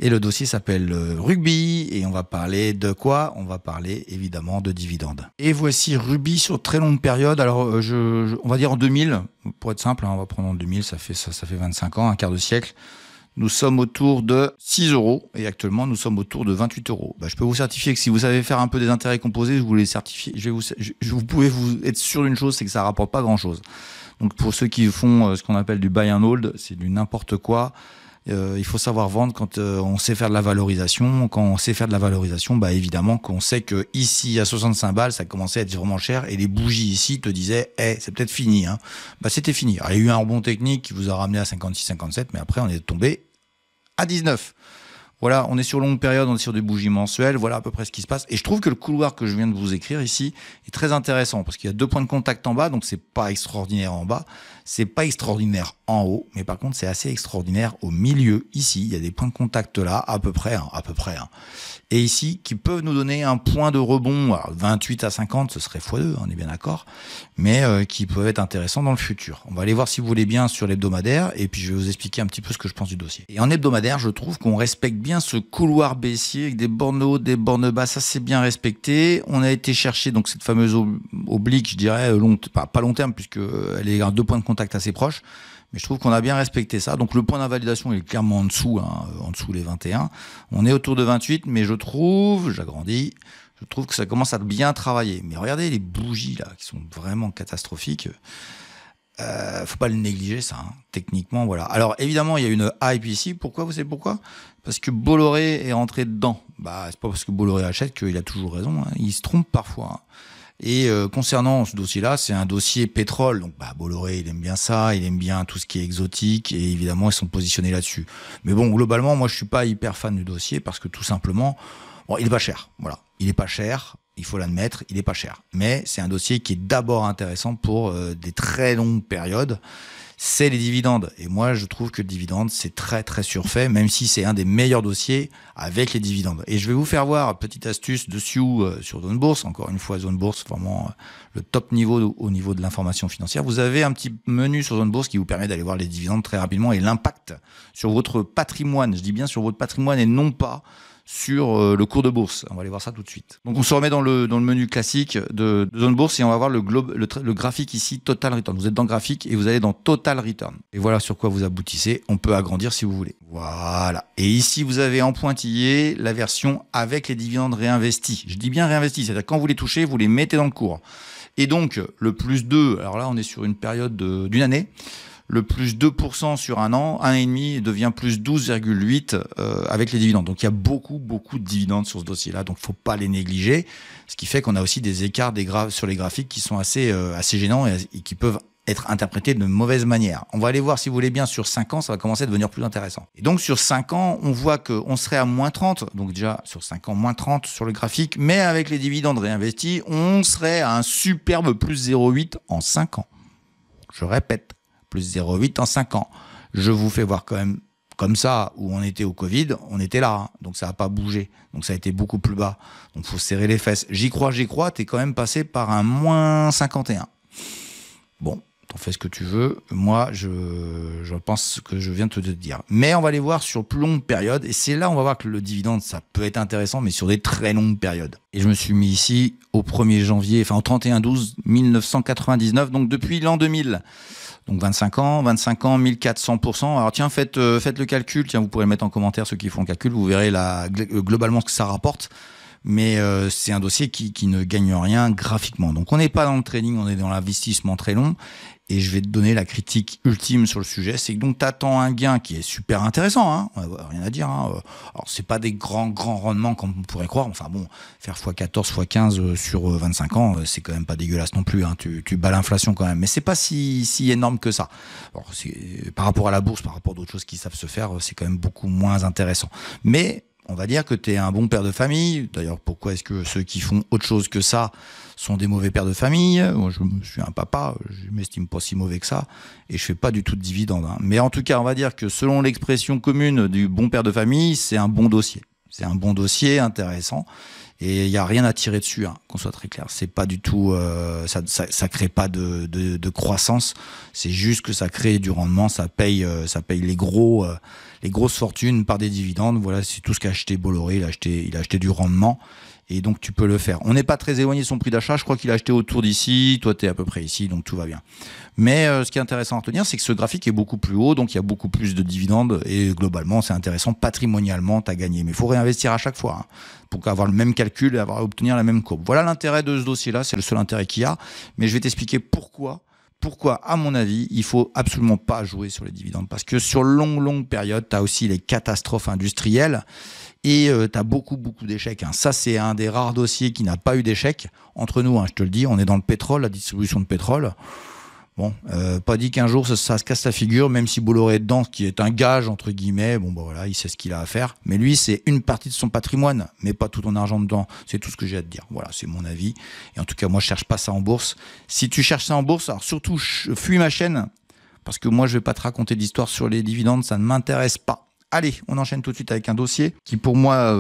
Et le dossier s'appelle Ruby et on va parler de quoi? On va parler évidemment de dividendes. Et voici Ruby sur très longue période. Alors on va dire en 2000, pour être simple, on va prendre en 2000, ça fait 25 ans, un quart de siècle. Nous sommes autour de 6 € et actuellement nous sommes autour de 28 €. Je peux vous certifier que si vous savez faire un peu des intérêts composés, je vous les certifie. Vous pouvez vous être sûr d'une chose, c'est que ça rapporte pas grand chose. Donc pour ceux qui font ce qu'on appelle du buy and hold, c'est du n'importe quoi. Il faut savoir vendre quand on sait faire de la valorisation. Quand on sait faire de la valorisation, évidemment qu'on sait que ici à 65 balles, ça commençait à être vraiment cher et les bougies ici te disaient c'est peut-être fini. C'était fini. Alors, il y a eu un rebond technique qui vous a ramené à 56-57, mais après on est tombé à 19. Voilà, on est sur longue période, on est sur des bougies mensuelles, voilà à peu près ce qui se passe. Et je trouve que le couloir que je viens de vous écrire ici est très intéressant parce qu'il y a 2 points de contact en bas, donc c'est pas extraordinaire en bas, c'est pas extraordinaire en haut, mais par contre c'est assez extraordinaire au milieu. Ici, il y a des points de contact là, à peu près. Et ici, qui peuvent nous donner un point de rebond, alors 28 à 50, ce serait x2, on est bien d'accord, mais qui peuvent être intéressants dans le futur. On va aller voir si vous voulez bien sur l'hebdomadaire, et puis je vais vous expliquer un petit peu ce que je pense du dossier. Et en hebdomadaire, je trouve qu'on respecte bien ce couloir baissier avec des bornes hautes, des bornes basses, ça c'est bien respecté. On a été chercher donc cette fameuse oblique, je dirais, pas long terme, puisqu'elle est à 2 points de contact assez proches. Mais je trouve qu'on a bien respecté ça. Donc le point d'invalidation est clairement en dessous les 21. On est autour de 28, mais je trouve que ça commence à bien travailler. Mais regardez les bougies là, qui sont vraiment catastrophiques. Faut pas le négliger ça. Techniquement, voilà. Alors évidemment, il y a une hype ici. Pourquoi? Vous savez pourquoi? Parce que Bolloré est rentré dedans. C'est pas parce que Bolloré achète qu'il a toujours raison. Il se trompe parfois. Et concernant ce dossier-là, c'est un dossier pétrole. Donc Bolloré, il aime bien ça, il aime bien tout ce qui est exotique et évidemment, ils sont positionnés là-dessus. Mais bon, globalement, moi, je suis pas hyper fan du dossier parce que tout simplement, il est pas cher. Voilà, il est pas cher. Il faut l'admettre, il est pas cher. Mais c'est un dossier qui est d'abord intéressant pour des très longues périodes. C'est les dividendes. Et moi, je trouve que le dividende, c'est très, très surfait, même si c'est un des meilleurs dossiers avec les dividendes. Et je vais vous faire voir, petite astuce dessus sur Zone Bourse. Encore une fois, Zone Bourse, vraiment le top niveau au niveau de l'information financière. Vous avez un petit menu sur Zone Bourse qui vous permet d'aller voir les dividendes très rapidement et l'impact sur votre patrimoine. Je dis bien sur votre patrimoine et non pas sur le cours de bourse. On va aller voir ça tout de suite. Donc on se remet dans le menu classique de Zone Bourse et on va voir le graphique ici, Total Return. Vous êtes dans graphique et vous allez dans Total Return. Et voilà sur quoi vous aboutissez. On peut agrandir si vous voulez. Voilà. Et ici, vous avez en pointillé la version avec les dividendes réinvestis. Je dis bien réinvestis, c'est-à-dire quand vous les touchez, vous les mettez dans le cours. Et donc, le plus 2, alors là, on est sur une période d'une année. Le plus 2% sur un an, 1,5 devient plus 12,8 avec les dividendes. Donc il y a beaucoup de dividendes sur ce dossier-là, donc faut pas les négliger. Ce qui fait qu'on a aussi des écarts sur les graphiques qui sont assez gênants et qui peuvent être interprétés de mauvaise manière. On va aller voir, si vous voulez bien, sur 5 ans, ça va commencer à devenir plus intéressant. Et donc sur 5 ans, on voit qu'on serait à moins 30, donc déjà sur 5 ans, moins 30 sur le graphique, mais avec les dividendes réinvestis, on serait à un superbe plus 0,8 en 5 ans. Je répète. Plus 0,8 en 5 ans. Je vous fais voir quand même comme ça, où on était au Covid, on était là, hein, donc ça n'a pas bougé. Donc ça a été beaucoup plus bas. Donc il faut serrer les fesses. J'y crois, t'es quand même passé par un moins 51. Bon, t'en fais ce que tu veux. Moi, je pense ce que je viens de te dire. Mais on va aller voir sur plus longue période, et c'est là où on va voir que le dividende, ça peut être intéressant, mais sur des très longues périodes. Et je me suis mis ici au 1er janvier, enfin au 31/12/1999, donc depuis l'an 2000. Donc 25 ans, 1400%. Alors tiens, faites le calcul. Tiens, vous pourrez le mettre en commentaire ceux qui font le calcul. Vous verrez globalement ce que ça rapporte. Mais c'est un dossier qui ne gagne rien graphiquement. Donc on n'est pas dans le trading, on est dans l'investissement très long. Et je vais te donner la critique ultime sur le sujet. C'est que donc tu attends un gain qui est super intéressant, hein, rien à dire. Hein. Alors c'est pas des grands rendements comme on pourrait croire. Enfin bon, faire x14, x15 sur 25 ans, c'est quand même pas dégueulasse non plus. Hein. Tu bats l'inflation quand même, mais c'est pas si énorme que ça. Alors, par rapport à la bourse, par rapport à d'autres choses qui savent se faire, c'est quand même beaucoup moins intéressant. Mais on va dire que tu es un bon père de famille. D'ailleurs, pourquoi est-ce que ceux qui font autre chose que ça sont des mauvais pères de famille? Moi, je suis un papa, je m'estime pas si mauvais que ça, et je fais pas du tout de dividendes. Hein. Mais en tout cas, on va dire que selon l'expression commune du bon père de famille, c'est un bon dossier. C'est un bon dossier intéressant. Et il y a rien à tirer dessus, hein, qu'on soit très clair. C'est pas du tout, ça crée pas de croissance. C'est juste que ça crée du rendement, ça paye les grosses fortunes par des dividendes. Voilà, c'est tout ce qu'a acheté Bolloré. Il a acheté du rendement. Et donc, tu peux le faire. On n'est pas très éloigné de son prix d'achat. Je crois qu'il a acheté autour d'ici. Toi, tu es à peu près ici, donc tout va bien. Mais ce qui est intéressant à retenir, c'est que ce graphique est beaucoup plus haut, donc il y a beaucoup plus de dividendes. Et globalement, c'est intéressant. Patrimonialement, tu as gagné. Mais il faut réinvestir à chaque fois, hein, pour avoir le même calcul et obtenir la même courbe. Voilà l'intérêt de ce dossier-là. C'est le seul intérêt qu'il y a. Mais je vais t'expliquer pourquoi, à mon avis, il faut absolument pas jouer sur les dividendes. Parce que sur longue période, tu as aussi les catastrophes industrielles. Et tu as beaucoup d'échecs. Hein. Ça, c'est un des rares dossiers qui n'a pas eu d'échec. Entre nous, hein, je te le dis, on est dans le pétrole, la distribution de pétrole. Bon, pas dit qu'un jour ça se casse la figure, même si Bolloré est dedans, qui est un gage, entre guillemets. Bon, bah voilà, il sait ce qu'il a à faire. Mais lui, c'est une partie de son patrimoine, mais pas tout ton argent dedans. C'est tout ce que j'ai à te dire. Voilà, c'est mon avis. Et en tout cas, moi, je cherche pas ça en bourse. Si tu cherches ça en bourse, alors surtout, fuis ma chaîne, parce que moi, je vais pas te raconter d'histoire sur les dividendes, ça ne m'intéresse pas. Allez, on enchaîne tout de suite avec un dossier qui pour moi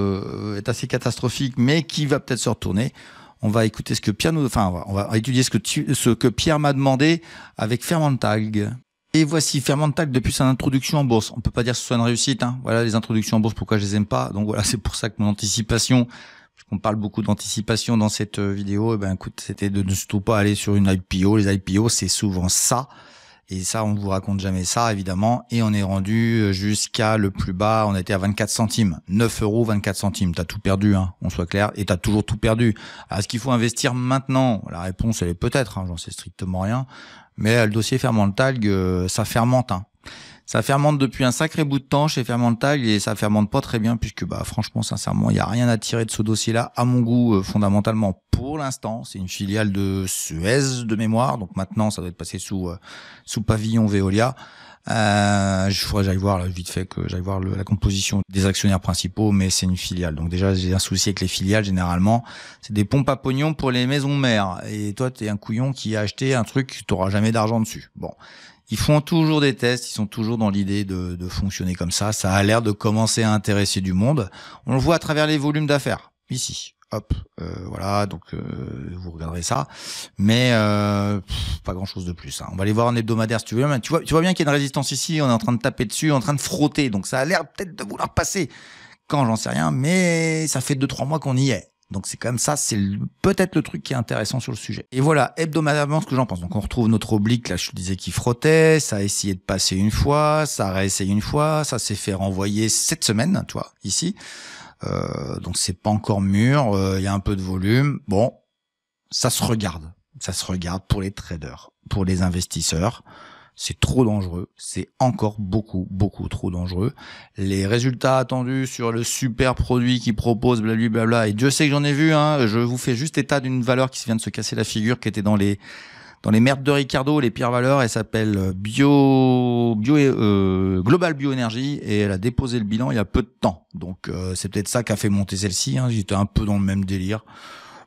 est assez catastrophique, mais qui va peut-être se retourner. On va écouter ce que Pierre on va étudier ce que Pierre m'a demandé avec Fermentalg. Et voici Fermentalg depuis son introduction en bourse. On peut pas dire que ce soit une réussite, hein. Voilà les introductions en bourse, pourquoi je les aime pas. Donc voilà, c'est pour ça que mon anticipation, puisqu'on parle beaucoup d'anticipation dans cette vidéo, écoute, c'était de ne surtout pas aller sur une IPO. Les IPO, c'est souvent ça. Et ça, on vous raconte jamais ça, évidemment. Et on est rendu jusqu'à le plus bas. On était à 24 centimes. 9 euros, 24 centimes. T'as tout perdu, hein, on soit clair. Et t'as toujours tout perdu. Alors, est-ce qu'il faut investir maintenant? La réponse, elle est peut-être, hein, j'en sais strictement rien. Mais le dossier Fermentalg, ça fermente, hein. Ça fermente depuis un sacré bout de temps chez Fermentalg et ça fermente pas très bien puisque franchement sincèrement il y a rien à tirer de ce dossier-là à mon goût fondamentalement pour l'instant. C'est une filiale de Suez de mémoire, donc maintenant ça doit être passé sous pavillon Veolia. Il faudrait que j'aille voir là, vite fait que j'aille voir la composition des actionnaires principaux, mais c'est une filiale. Donc déjà j'ai un souci avec les filiales généralement, c'est des pompes à pognon pour les maisons mères et toi t'es un couillon qui a acheté un truc, t'auras jamais d'argent dessus. Bon. Ils font toujours des tests, ils sont toujours dans l'idée de fonctionner comme ça. Ça a l'air de commencer à intéresser du monde. On le voit à travers les volumes d'affaires. Ici, hop, voilà, donc vous regarderez ça. Mais pas grand-chose de plus. Hein. On va aller voir en hebdomadaire si tu veux. Mais tu vois bien qu'il y a une résistance ici, on est en train de taper dessus, en train de frotter. Donc ça a l'air peut-être de vouloir passer. Quand, j'en sais rien, mais ça fait 2-3 mois qu'on y est. Donc c'est quand même ça, c'est peut-être le truc qui est intéressant sur le sujet. Et voilà, hebdomadairement, ce que j'en pense. Donc on retrouve notre oblique, là je te disais qu'il frottait, ça a essayé de passer une fois, ça a réessayé une fois, ça s'est fait renvoyer cette semaine, tu vois, ici. Donc c'est pas encore mûr, il y a un peu de volume. Bon, ça se regarde. Ça se regarde pour les traders, pour les investisseurs. C'est trop dangereux. C'est encore beaucoup trop dangereux. Les résultats attendus sur le super produit qu'ils proposent, blablabla. Et Dieu sait que j'en ai vu, hein. Je vous fais juste état d'une valeur qui vient de se casser la figure, qui était dans les merdes de Ricardo, les pires valeurs. Elle s'appelle Global Bioénergie et elle a déposé le bilan il y a peu de temps. Donc c'est peut-être ça qui a fait monter celle-ci, hein. J'étais un peu dans le même délire.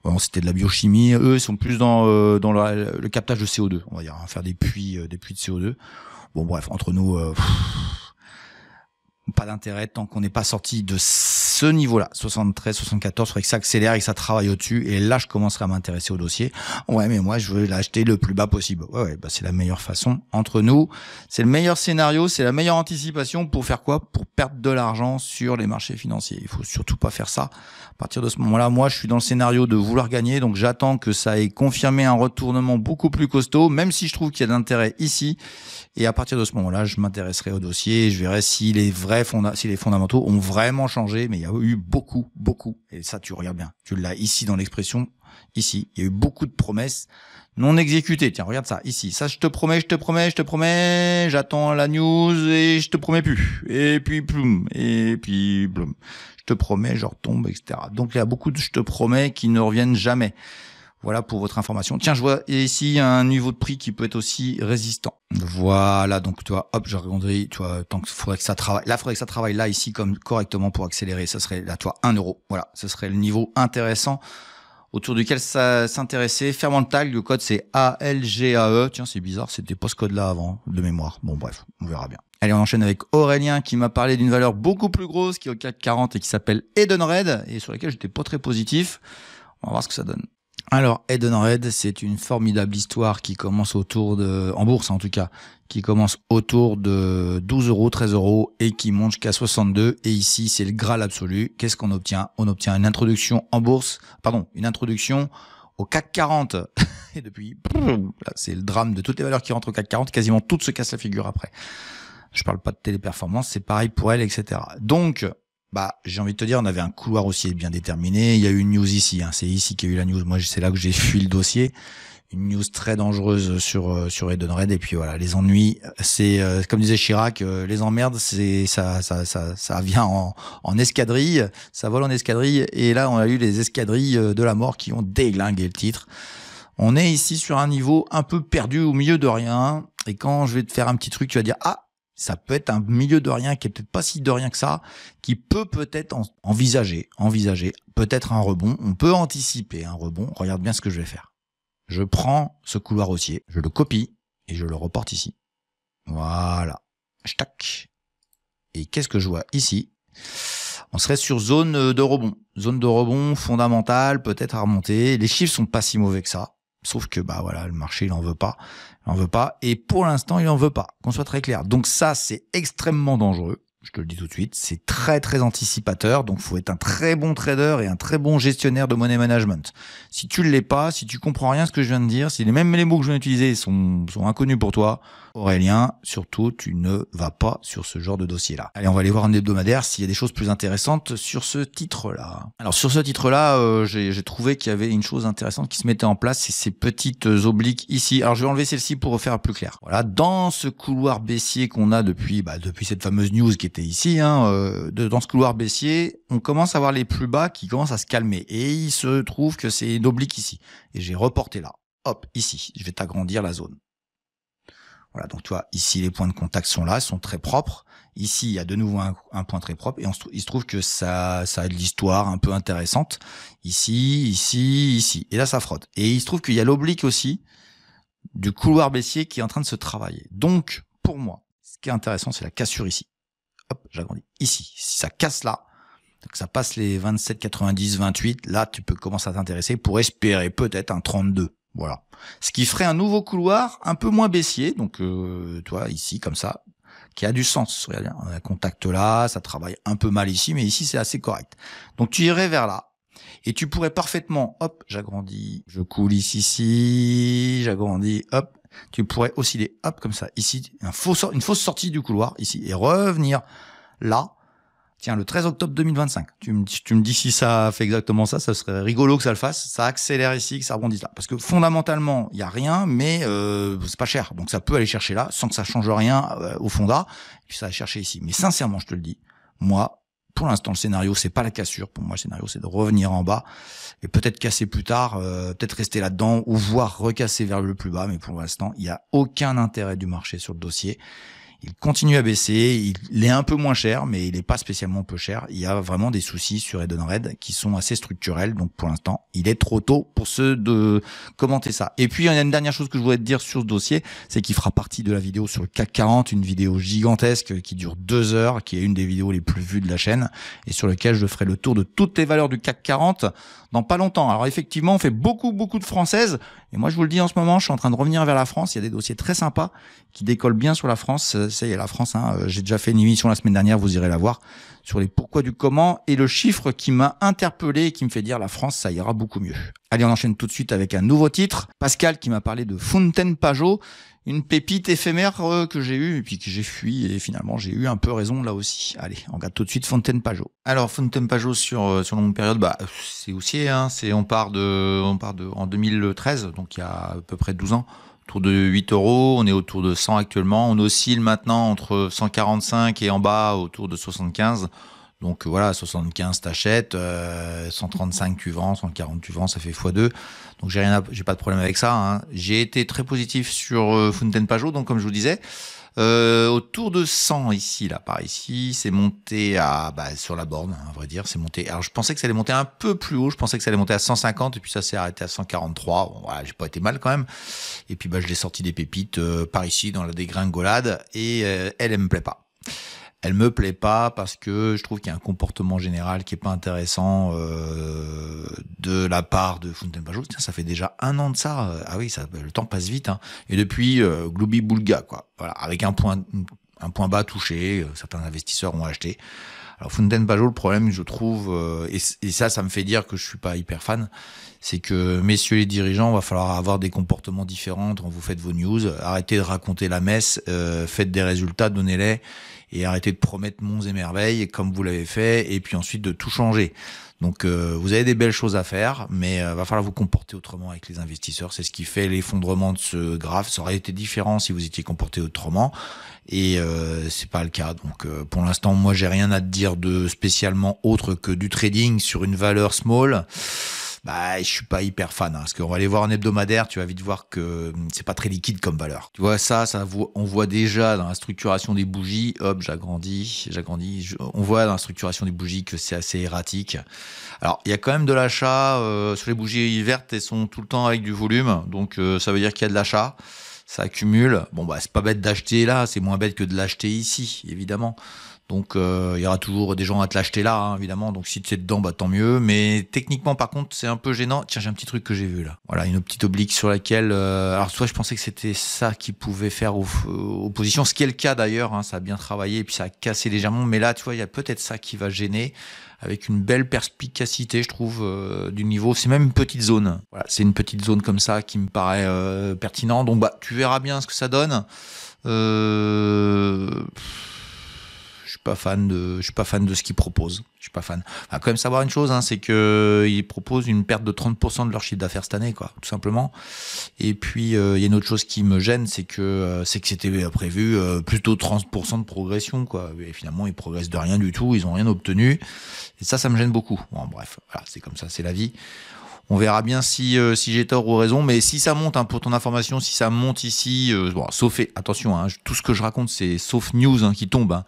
Bon, c'était de la biochimie. Eux, ils sont plus dans le captage de CO2, on va dire, hein, faire des puits de CO2. Bon, bref, entre nous, pas d'intérêt tant qu'on n'est pas sorti de ce niveau-là, 73, 74, il faudrait que ça accélère et que ça travaille au-dessus. Et là, je commencerai à m'intéresser au dossier. Ouais, mais moi, je veux l'acheter le plus bas possible. Ouais, bah, c'est la meilleure façon. Entre nous, c'est le meilleur scénario, c'est la meilleure anticipation pour faire quoi? Pour perdre de l'argent sur les marchés financiers. Il faut surtout pas faire ça. À partir de ce moment-là, moi, je suis dans le scénario de vouloir gagner, donc j'attends que ça ait confirmé un retournement beaucoup plus costaud, même si je trouve qu'il y a d'intérêt ici. Et à partir de ce moment-là, je m'intéresserai au dossier et je verrai si les fondamentaux ont vraiment changé. Mais il y a eu beaucoup. Et ça, tu regardes bien. Tu l'as ici dans l'expression. Ici, il y a eu beaucoup de promesses non exécutées. Tiens, regarde ça. Ici, ça, je te promets. J'attends la news et je te promets plus. Et puis, ploum. Je te promets, je retombe, etc. Donc, il y a beaucoup de je te promets qui ne reviennent jamais. Voilà pour votre information. Tiens, je vois ici un niveau de prix qui peut être aussi résistant. Voilà, donc tu vois, hop, je regarderai, tu vois, tant qu'il faudrait que ça travaille. Là, il faudrait que ça travaille là, ici, comme correctement pour accélérer. Ça serait là, tu vois, 1 euro. Voilà, ce serait le niveau intéressant autour duquel ça s'intéresser. Fermant le tag, le code c'est ALGAE. Tiens, c'est bizarre, c'était pas ce code-là avant, de mémoire. Bon, bref, on verra bien. Allez, on enchaîne avec Aurélien qui m'a parlé d'une valeur beaucoup plus grosse qui est au CAC 40 et qui s'appelle Edenred et sur laquelle j'étais pas très positif. On va voir ce que ça donne. Alors, Edenred, c'est une formidable histoire qui commence en bourse en tout cas, qui commence autour de 12 euros, 13 euros et qui monte jusqu'à 62. Et ici, c'est le Graal absolu. Qu'est-ce qu'on obtient? On obtient une introduction une introduction au CAC 40. Et depuis, là, c'est le drame de toutes les valeurs qui rentrent au CAC 40. Quasiment toutes se cassent la figure après. Je parle pas de téléperformance, c'est pareil pour elle, etc. Donc, j'ai envie de te dire, on avait un couloir aussi bien déterminé. Il y a eu une news ici, hein. C'est ici qu'il y a eu la news. Moi, c'est là que j'ai fui le dossier. Une news très dangereuse sur Edenred. Et puis voilà, les ennuis, c'est comme disait Chirac, les emmerdes, c'est ça vient en escadrille, ça vole en escadrille. Et là, on a eu les escadrilles de la mort qui ont déglingué le titre. On est ici sur un niveau un peu perdu au milieu de rien. Et quand je vais te faire un petit truc, tu vas dire ça peut être un milieu de rien qui est peut-être pas si de rien que ça, qui peut peut-être envisager peut-être un rebond. On peut anticiper un rebond. Regarde bien ce que je vais faire. Je prends ce couloir haussier, je le copie et je le reporte ici. Voilà. Tac. Et qu'est-ce que je vois ici? On serait sur zone de rebond. Zone de rebond fondamentale, peut-être à remonter. Les chiffres sont pas si mauvais que ça. Sauf que le marché il en veut pas. Et pour l'instant, il en veut pas. Qu'on soit très clair. Donc ça, c'est extrêmement dangereux. Je te le dis tout de suite. C'est très, très anticipateur. Donc, faut être un très bon trader et un très bon gestionnaire de money management. Si tu ne l'es pas, si tu comprends rien à ce que je viens de dire, si même les mots que je viens d'utiliser sont inconnus pour toi, Aurélien, surtout, tu ne vas pas sur ce genre de dossier-là. Allez, on va aller voir un hebdomadaire s'il y a des choses plus intéressantes sur ce titre-là. Alors, sur ce titre-là, j'ai trouvé qu'il y avait une chose intéressante qui se mettait en place, c'est ces petites obliques ici. Alors, je vais enlever celle-ci pour refaire plus clair. Voilà, dans ce couloir baissier qu'on a depuis cette fameuse news qui était ici, dans ce couloir baissier, on commence à voir les plus bas qui commencent à se calmer. Et il se trouve que c'est une oblique ici. Et j'ai reporté là. Hop, ici. Je vais t'agrandir la zone. Voilà, donc tu vois, ici les points de contact sont là, sont très propres. Ici, il y a de nouveau un point très propre. Et il se trouve que ça a de l'histoire un peu intéressante. Ici. Et là, ça frotte. Et il se trouve qu'il y a l'oblique aussi du couloir baissier qui est en train de se travailler. Donc, pour moi, ce qui est intéressant, c'est la cassure ici. Hop, j'agrandis. Ici, si ça casse là, donc ça passe les 27, 90, 28, là, tu peux commencer à t'intéresser pour espérer peut-être un 32. Voilà. Ce qui ferait un nouveau couloir un peu moins baissier, donc tu vois, ici, comme ça, qui a du sens. Regarde bien, on a un contact là, ça travaille un peu mal ici, mais ici, c'est assez correct. Donc tu irais vers là, et tu pourrais parfaitement, hop, j'agrandis, je coule ici, j'agrandis, hop, tu pourrais osciller, hop, comme ça, ici, une fausse sortie du couloir, ici, et revenir là, Tiens, le 13 octobre 2025. Tu me dis si ça fait exactement ça, ça serait rigolo que ça le fasse. Ça accélère ici, que ça rebondisse là. Parce que fondamentalement, il y a rien, mais c'est pas cher. Donc ça peut aller chercher là, sans que ça change rien au fonda. Et puis ça va chercher ici. Mais sincèrement, je te le dis, moi, pour l'instant, le scénario, c'est pas la cassure. Pour moi, le scénario, c'est de revenir en bas et peut-être casser plus tard, peut-être rester là-dedans ou voire recasser vers le plus bas. Mais pour l'instant, il n'y a aucun intérêt du marché sur le dossier. Il continue à baisser, il est un peu moins cher, mais il n'est pas spécialement peu cher. Il y a vraiment des soucis sur Edenred qui sont assez structurels. Donc pour l'instant, il est trop tôt pour ceux de commenter ça. Et puis il y a une dernière chose que je voudrais te dire sur ce dossier, c'est qu'il fera partie de la vidéo sur le CAC 40, une vidéo gigantesque qui dure 2 heures, qui est une des vidéos les plus vues de la chaîne, et sur lequel je ferai le tour de toutes les valeurs du CAC 40 dans pas longtemps. Alors effectivement, on fait beaucoup de françaises, et moi je vous le dis en ce moment, je suis en train de revenir vers la France. Il y a des dossiers très sympas qui décollent bien sur la France. Ça y est, la France, hein, j'ai déjà fait une émission la semaine dernière, vous irez la voir, sur les pourquoi du comment, et le chiffre qui m'a interpellé et qui me fait dire la France, ça ira beaucoup mieux. Allez, on enchaîne tout de suite avec un nouveau titre. Pascal qui m'a parlé de Fontaine Pajot, une pépite éphémère que j'ai eue et puis que j'ai fui, et finalement j'ai eu un peu raison là aussi. Allez, on regarde tout de suite Fontaine Pajot. Alors Fontaine Pajot sur longue période, c'est haussier, hein, on part de en 2013, donc il y a à peu près 12 ans. Autour de 8 €, on est autour de 100 actuellement, on oscille maintenant entre 145 et en bas autour de 75. Donc voilà, 75 t'achètes, 135 tu vends, 140 tu vends, ça fait x2. Donc j'ai pas de problème avec ça, hein. J'ai été très positif sur Fontaine Pajot, donc comme je vous disais, autour de 100 ici, là, par ici, c'est monté à, sur la borne, hein, à vrai dire, c'est monté. Alors je pensais que ça allait monter un peu plus haut, je pensais que ça allait monter à 150 et puis ça s'est arrêté à 143. Bon, voilà, j'ai pas été mal quand même. Et puis je l'ai sorti des pépites par ici dans la dégringolade et elle me plaît pas. Elle me plaît pas parce que je trouve qu'il y a un comportement général qui est pas intéressant de la part de Fontaine Pajot. Tiens, ça fait déjà 1 an de ça. Ah oui, le temps passe vite, hein. Et depuis, Gloubi Boulga, quoi. Voilà, avec un point bas touché, certains investisseurs ont acheté. Alors Fontaine Pajot, le problème, je trouve, et ça me fait dire que je suis pas hyper fan, c'est que messieurs les dirigeants, va falloir avoir des comportements différents quand vous faites vos news. Arrêtez de raconter la messe, faites des résultats, donnez-les, et arrêtez de promettre monts et merveilles comme vous l'avez fait, et puis ensuite de tout changer. Donc vous avez des belles choses à faire, mais va falloir vous comporter autrement avec les investisseurs. C'est ce qui fait l'effondrement de ce graphe. Ça aurait été différent si vous étiez comporté autrement, et c'est pas le cas. Donc pour l'instant, moi j'ai rien à te dire de spécialement autre que du trading sur une valeur small. Je suis pas hyper fan, hein, parce qu'on va aller voir un hebdomadaire, tu vas vite voir que c'est pas très liquide comme valeur. Tu vois on voit déjà dans la structuration des bougies, hop, j'agrandis, on voit dans la structuration des bougies que c'est assez erratique. Alors, il y a quand même de l'achat, sur les bougies vertes, elles sont tout le temps avec du volume, donc ça veut dire qu'il y a de l'achat, ça accumule. Bon, c'est pas bête d'acheter là, c'est moins bête que de l'acheter ici, évidemment. Donc il y aura toujours des gens à te l'acheter là, hein, évidemment. Donc si tu es dedans, tant mieux. Mais techniquement, par contre, c'est un peu gênant. Tiens, j'ai un petit truc que j'ai vu là. Voilà, une petite oblique sur laquelle... alors soit je pensais que c'était ça qui pouvait faire opposition, ce qui est le cas d'ailleurs, hein, ça a bien travaillé et puis ça a cassé légèrement. Mais là, tu vois, il y a peut-être ça qui va gêner, avec une belle perspicacité, je trouve, du niveau. C'est même une petite zone. Voilà, c'est une petite zone comme ça qui me paraît pertinent. Donc tu verras bien ce que ça donne. Je suis pas fan de ce qu'ils proposent. Je suis pas fan. Quand même savoir une chose, hein, c'est que ils proposent une perte de 30% de leur chiffre d'affaires cette année, quoi, tout simplement. Et puis il y a une autre chose qui me gêne, c'est que c'était prévu plutôt 30% de progression, quoi. Et finalement, ils progressent de rien du tout, ils ont rien obtenu. Et ça me gêne beaucoup. Bon, bref, voilà, c'est comme ça, c'est la vie. On verra bien si j'ai tort ou raison, mais si ça monte, hein, pour ton information, si ça monte ici, sauf, attention, hein, tout ce que je raconte, c'est sauf news, hein, qui tombe, hein.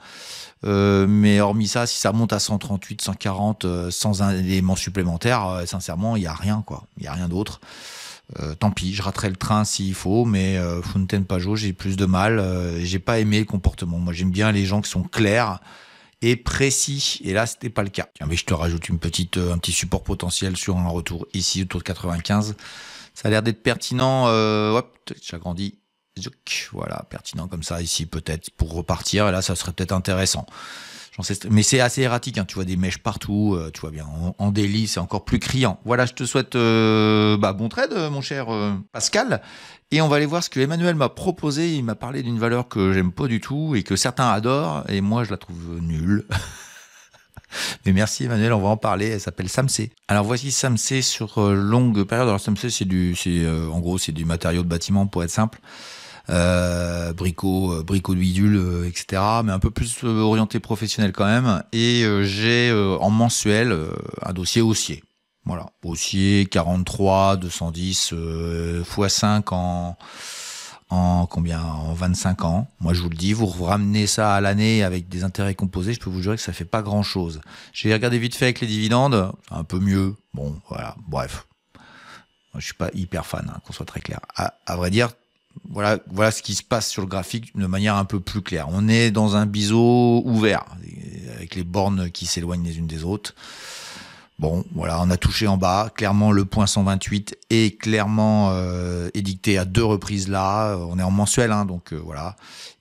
Mais hormis ça, si ça monte à 138, 140, sans un élément supplémentaire, sincèrement, il y a rien, quoi. Il y a rien d'autre. Tant pis, je raterai le train s'il faut, mais Fontaine Pajot, j'ai plus de mal. J'ai pas aimé le comportement. Moi, j'aime bien les gens qui sont clairs et précis, et là c'était pas le cas. Tiens, mais je te rajoute un petit support potentiel sur un retour ici autour de 95. Ça a l'air d'être pertinent. Hop, j'agrandis. Voilà, pertinent comme ça ici peut-être pour repartir. Et là, ça serait peut-être intéressant. Mais c'est assez erratique, hein. Tu vois des mèches partout. Tu vois bien en daily, c'est encore plus criant. Voilà, je te souhaite bon trade, mon cher Pascal. Et on va aller voir ce que Emmanuel m'a proposé. Il m'a parlé d'une valeur que j'aime pas du tout et que certains adorent. Et moi, je la trouve nulle. Mais merci Emmanuel, on va en parler. Elle s'appelle Samsé. Alors voici Samsé sur longue période. Alors Samsé, en gros, c'est du matériau de bâtiment pour être simple. Bricots de bidule, etc. Mais un peu plus orienté professionnel quand même. Et j'ai en mensuel un dossier haussier. Voilà, haussier 43 210 x 5 en combien? En 25 ans. Moi, je vous le dis, vous ramenez ça à l'année avec des intérêts composés, je peux vous jurer que ça fait pas grand chose. J'ai regardé vite fait avec les dividendes, un peu mieux. Bon, voilà, bref. Moi, je suis pas hyper fan, qu'on soit très clair. À vrai dire, voilà ce qui se passe sur le graphique de manière un peu plus claire. On est dans un biseau ouvert, avec les bornes qui s'éloignent les unes des autres. Bon, voilà, on a touché en bas. Clairement, le point 128 est clairement édicté à 2 reprises là. On est en mensuel, donc voilà.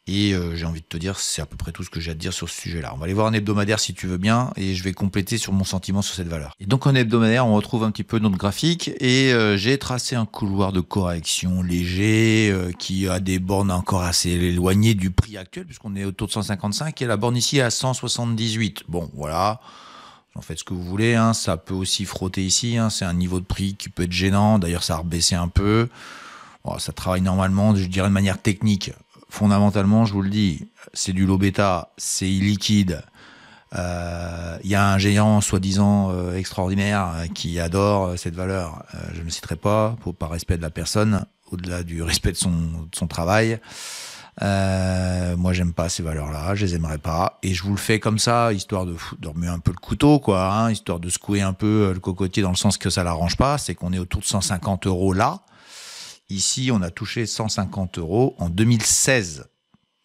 Et j'ai envie de te dire, c'est à peu près tout ce que j'ai à te dire sur ce sujet-là. On va aller voir un hebdomadaire si tu veux bien, et je vais compléter sur mon sentiment sur cette valeur. Et donc en hebdomadaire, on retrouve un petit peu notre graphique, et j'ai tracé un couloir de correction léger qui a des bornes encore assez éloignées du prix actuel, puisqu'on est autour de 155, et la borne ici est à 178. Bon, voilà. En faites ce que vous voulez, ça peut aussi frotter ici, c'est un niveau de prix qui peut être gênant, d'ailleurs ça a rebaissé un peu, bon, ça travaille normalement, je dirais de manière technique, fondamentalement je vous le dis, c'est du low bêta, c'est illiquide, y a un géant soi-disant extraordinaire qui adore cette valeur, je ne citerai pas, par respect de la personne, au-delà du respect de son travail. Moi j'aime pas ces valeurs-là, je les aimerais pas, et je vous le fais comme ça, histoire de remuer un peu le couteau, quoi, histoire de secouer un peu le cocotier dans le sens que ça l'arrange pas. C'est qu'on est autour de 150 € là. Ici, on a touché 150 € en 2016.